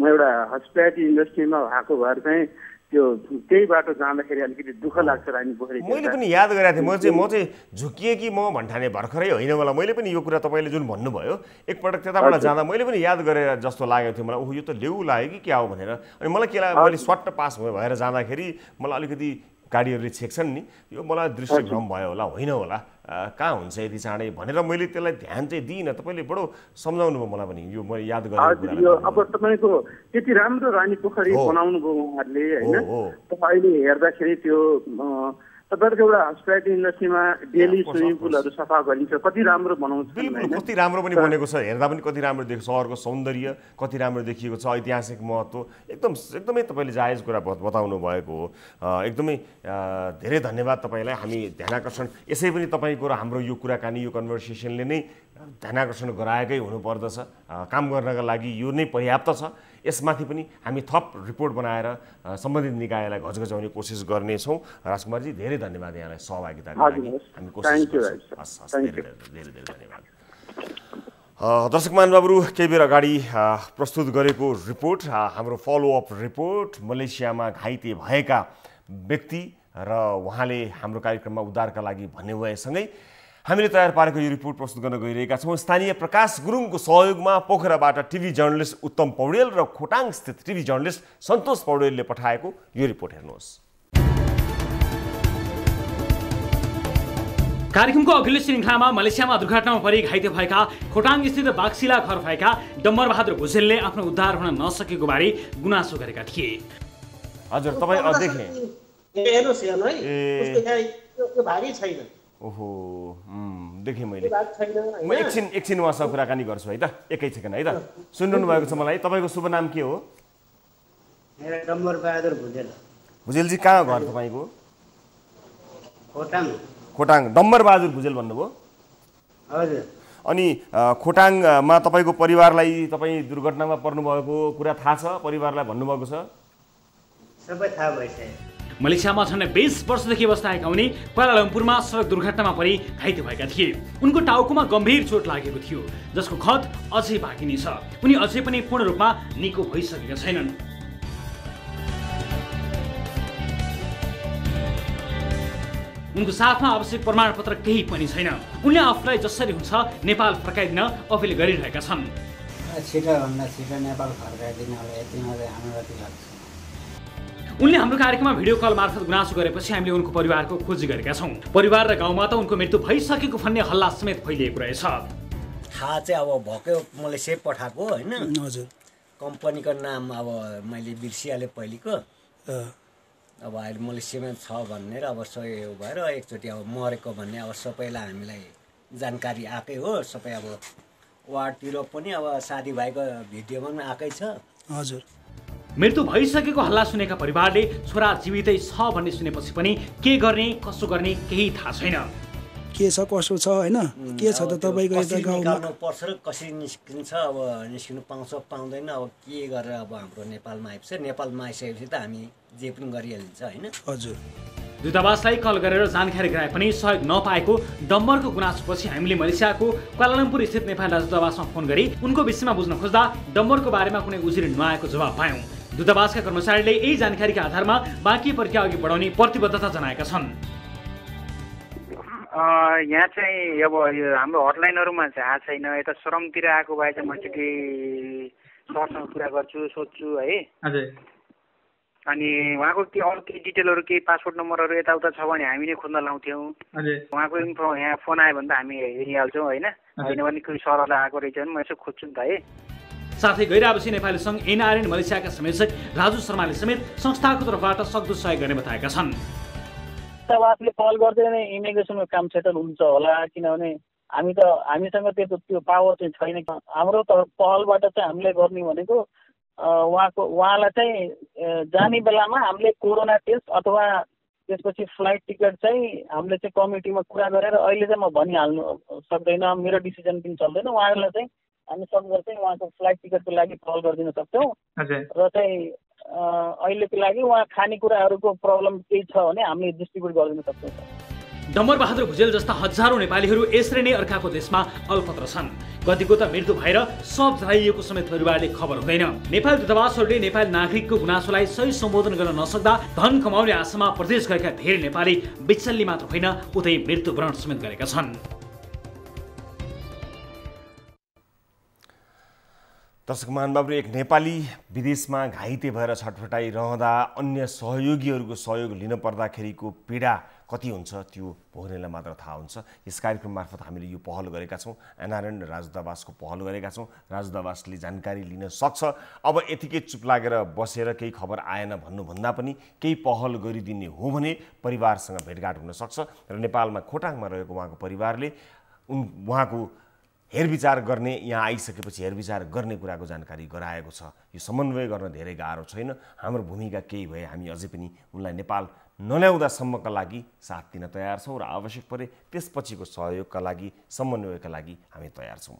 म एउटा हस्पिटालिटी इन्डस्ट्रीमा भएको भएर चाहिँ त्यो त्यही बाटो जाँदाखेरि अलिकति दुःख लाग्छ रानी पोखरी। मैले पनि याद गरेको थिएँ। म चाहिँ झुकिएँ कि म भन्ठाने भर्खरै होइन मलाई। मैले पनि यो कुरा तपाईँले जुन भन्नुभयो एकपटक त्यताबाट जाँदा मैले पनि याद गरेर जस्तो लागेको थियो मलाई। यो त लेउ लाग्यो कि क्या हो भनेर। अनि मलाई के लाग्यो, मैले स्वाट्ट पास भएर जाँदाखेरि मलाई अलिकति गाडीहरूले छेक्छन् नि, यो मलाई दृष्टिभ्रम भयो होला, होइन होला, कहाँ हुन्छ यति चाँडै भनेर मैले त्यसलाई ध्यान चाहिँ दिइनँ। तपाईँले बडो सम्झाउनु भयो मलाई पनि, यो मैले याद गरेँ। अब तपाईँको त्यति राम्रो रानी पोखरी बनाउनु भयो उहाँहरूले होइन। अहिले हेर्दाखेरि त्यो तपाईँहरूको एउटा हस्पिटालिटी इन्डस्ट्रीमा डेली स्विमिङ पुलहरू सफा गरिन्छ, कति राम्रो बनाउँछ। बिल्कुल, कति राम्रो पनि बनेको छ, हेर्दा पनि कति राम्रो देखिन्छ। सहरको सौन्दर्य कति राम्रो देखिएको छ, ऐतिहासिक महत्त्व एकदमै तपाईँले जायज कुरा बताउनु भएको हो। एकदमै धेरै धन्यवाद तपाईँलाई। हामी ध्यानाकर्षण यसै पनि तपाईँको र हाम्रो यो कुराकानी यो कन्भर्सेसनले नै ध्यानाकर्षण गराएकै हुनुपर्दछ। काम गर्नका लागि यो नै पर्याप्त छ। यसमाथि पनि हामी थप रिपोर्ट बनाएर सम्बन्धित निकायलाई घचघचाउने कोसिस गर्नेछौँ। राजकुमारजी, धेरै धन्यवाद यहाँलाई सहभागिताको लागि। हामी कोसिस गर्छौँ। धेरै धेरै धन्यवाद। दर्शक महानुभावहरू केही बेर अगाडि प्रस्तुत गरेको रिपोर्ट हाम्रो फलोअप रिपोर्ट मलेसियामा घाइते भएका व्यक्ति र उहाँले हाम्रो कार्यक्रममा उद्धारका लागि भन्ने भएसँगै हामीले तयार पारेको यो रिपोर्ट प्रस्तुत गर्न गइरहेका छौँ। स्थानीय प्रकाश गुरुङको सहयोगमा पोखराबाट टिभी जर्नलिस्ट उत्तम पौडेल र खोटाङ स्थित टिभी जर्नलिस्ट सन्तोष पौडेलले पठाएको यो रिपोर्ट हेर्नुहोस्। कार्यक्रमको अघिल्लो श्रृङ्खलामा मलेसियामा दुर्घटनामा परि घाइते भएका खोटाङ स्थित बाक्सिला घर भएका डम्बरबहादुर भुजेलले आफ्नो उद्धार हुन नसकेको बारे गुनासो गरेका थिए। हजुर तपाईँ देखे हेर्नुहोस् यहाँ है उसको यो भारी छैन। ओहो देखेँ मैले। म एकछिन उहाँसँग कुराकानी गर्छु है त, एकै सेकेन्ड है त। सुनिरहनु भएको छ मलाई। तपाईँको शुभ नाम के हो? मेरो डम्बरबहादुर भुजेल। भुजेलजी कहाँ घर तपाईँको? खोटाङ। खोटाङ। डम्बरबहादुर भुजेल भन्नुभयो? हजुर। अनि खोटाङमा तपाईँको परिवारलाई तपाईँ दुर्घटनामा पर्नुभएको कुरा थाहा छ? परिवारलाई भन्नुभएको छ? सबै थाहा भइसक्यो। मलेसियामा झन्डै 20 वर्षदेखि बस्दा उनी क्वालालम्पुरमा सडक दुर्घटनामा परि घाइते भएका थिए। उनको टाउकोमा गम्भीर चोट लागेको थियो जसको खत अझै बाँकी नै छ। उनी अझै पनि पूर्ण रूपमा निको भइसकेका छैनन्। उनको साथमा आवश्यक प्रमाणपत्र केही पनि छैन। उनले आफूलाई जसरी हुन्छ नेपाल फर्काइदिन अपिल गरिरहेका छन्। छिटोभन्दा छिटो नेपाल फर्काइदिन यति मात्रै हाम्रो अति लाग्छ। उनले हाम्रो कार्यक्रममा भिडियो कल मार्फत गुनासो गरेपछि हामीले उनको परिवारको खोजी गरेका छौँ। परिवार र गाउँमा त उनको मृत्यु भइसकेको भन्ने हल्ला समेत फैलिएको रहेछ। थाहा चाहिँ अब भक्कै मैले सेप पठाएको होइन। हजुर। कम्पनीको नाम अब मैले बिर्सिहालेँ पहिलेको। अब अहिले मलेसियामा छ भन्ने र अब सबै भएर एकचोटि अब मरेको भन्ने अब सबैलाई हामीलाई जानकारी आएकै हो। सबै अब वार्डतिर पनि अब साथीभाइको भिडियोमा पनि आएकै छ। हजुर। मृत्यु भइसकेको हल्ला सुनेका परिवारले छोरा जीवितै छ भन्ने सुनेपछि पनि के गर्ने कसो गर्ने केही थाहा छैन। के छ कसो छ होइन के छ त तपाईँको यता गाउँमा पर्छ र कसरी निस्किन्छ अब निस्किनु पाउँछ पाउँदैन अब के गरेर अब हाम्रो नेपालमा आइपुग्छ। नेपालमा आइसकेपछि त हामी जे पनि गरिहालिन्छ होइन। हजुर। दूतावासलाई कल गरेर जानकारी गराए पनि सहयोग नपाएको डम्बरको गुनासोपछि हामीले मलेसियाको क्वालालम्पुर स्थित नेपाल राजदूतावासमा फोन गरी उनको विषयमा बुझ्न खोज्दा डम्बरको बारेमा कुनै उजुरी नआएको जवाब पायौँ। दूतावासका कर्मचारीले यही जानकारीका आधारमा बाँकी प्रक्रिया अघि बढाउने प्रतिबद्धता जनाएका छन्। यहाँ चाहिँ अब यो हाम्रो हटलाइनहरूमा चाहिँ आएको छैन। यता श्रमतिर आएको भए चाहिँ म एकचोटि सरसँग कुरा गर्छु सोध्छु है। हजुर। अनि उहाँको के अरू केही डिटेलहरू केही पासपोर्ट नम्बरहरू यताउता छ भने हामी नै खोज्न लाउँथ्यौँ। उहाँको यहाँ फोन आयो भने त हामी हेरिहाल्छौँ होइन। होइन भने कोही सरहरूलाई आएको रहेछ भने म यसो खोज्छु नि त है। साथै गैर-आवासीय नेपाली सङ्घ एनआरएन मलेसियाका संयोजक राजु शर्माले समेत संस्थाको तर्फबाट सक्दो सहयोग गर्ने बताएका छन्। दूतावासले पहल गर्दै नै इमिग्रेसनको काम सेटल हुन्छ होला किनभने हामीसँग त्यो पावर चाहिँ छैन। हाम्रो पहलबाट चाहिँ हामीले गर्ने भनेको उहाँलाई चाहिँ जाने बेलामा हामीले कोरोना टेस्ट अथवा त्यसपछि फ्लाइट टिकट चाहिँ हामीले चाहिँ कमिटीमा कुरा गरेर अहिले चाहिँ म भनिहाल्नु सक्दैन, मेरो डिसिजन पनि चल्दैन। उहाँहरूलाई चाहिँ हामी सक्दो चाहिँ उहाँको फ्लाइट टिकटको लागि पहल गरिदिन सक्छौँ र चाहिँ अहिलेको लागि उहाँ खानेकुराहरूको प्रब्लम केही छ भने हामीले डिस्ट्रिब्युट गरिदिन सक्छौँ। डम्बरबहादुर भुजेल जस्ता हजारौं नेपालीहरू यसरी नै अर्काको देशमा अल्पत्र छन्। कतिको त मृत्यु भएर सब जराइएको समेत परिवारले खबर हुँदैन। नेपाल दूतावासहरूले नेपाली नागरिकको गुनासोलाई सही सम्बोधन गर्न नसक्दा धन कमाउने आशामा प्रदेश गएका धेरै नेपाली बिचल्ली मात्र होइन उतै मृत्युवरण समेत गरेका छन्। दर्शक महानुभावहरू, एक नेपाली विदेशमा घाइते भएर छटफटाइरहँदा अन्य सहयोगीहरूको सहयोग लिन पर्दाखेरिको पीडा कति हुन्छ त्यो भोग्नेलाई मात्र थाहा हुन्छ। यस कार्यक्रम मार्फत हामीले यो पहल गरेका छौँ। एनआरएन राजदूतावासको पहल गरेका छौँ। राजदूतावासले जानकारी लिन सक्छ। अब यतिकै चुप लागेर बसेर केही खबर आएन भन्नुभन्दा पनि केही पहल गरिदिने हो भने परिवारसँग भेटघाट हुन सक्छ र नेपालमा खोटाङमा रहेको उहाँको परिवारले उहाँको हेरविचार गर्ने, यहाँ आइसकेपछि हेरविचार गर्ने कुराको जानकारी गराएको छ। यो समन्वय गर्न धेरै गाह्रो छैन। हाम्रो भूमिका केही भए हामी अझै पनि उनलाई नेपाल नल्याउँदासम्मका लागि साथ दिन तयार छौँ र आवश्यक परे त्यसपछिको सहयोगका लागि, समन्वयका लागि हामी तयार छौँ।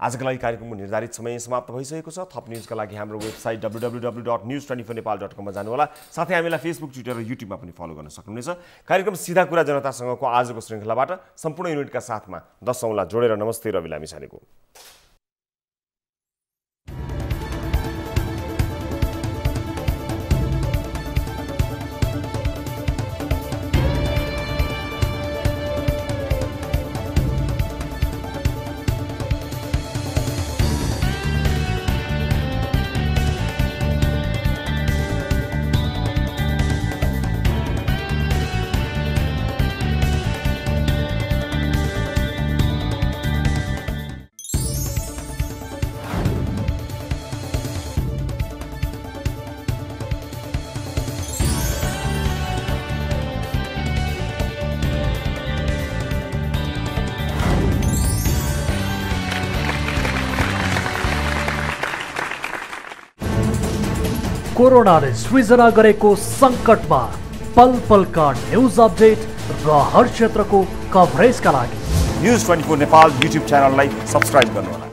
आजका लागि कार्यक्रमको निर्धारित समय समाप्त भइसकेको छ। थप न्युजका लागि हाम्रो वेबसाइट www.news24nepal.com मा जानुहोला। साथै हामीलाई फेसबुक, ट्विटर र युट्युबमा पनि फलो गर्न सक्नुहुनेछ। कार्यक्रम सीधा कुरा जनतासँगको आजको श्रृङ्खलाबाट सम्पूर्ण युनिटका साथमा 10 औँला जोडेर नमस्ते रवि लामिछानेको। कोरोनाले सृजना गरेको सङ्कटमा पल पलका न्युज अपडेट र हर क्षेत्रको कभरेजका लागि न्युज 24 नेपाल युट्युब च्यानललाई सब्स्क्राइब गर्नुहोला।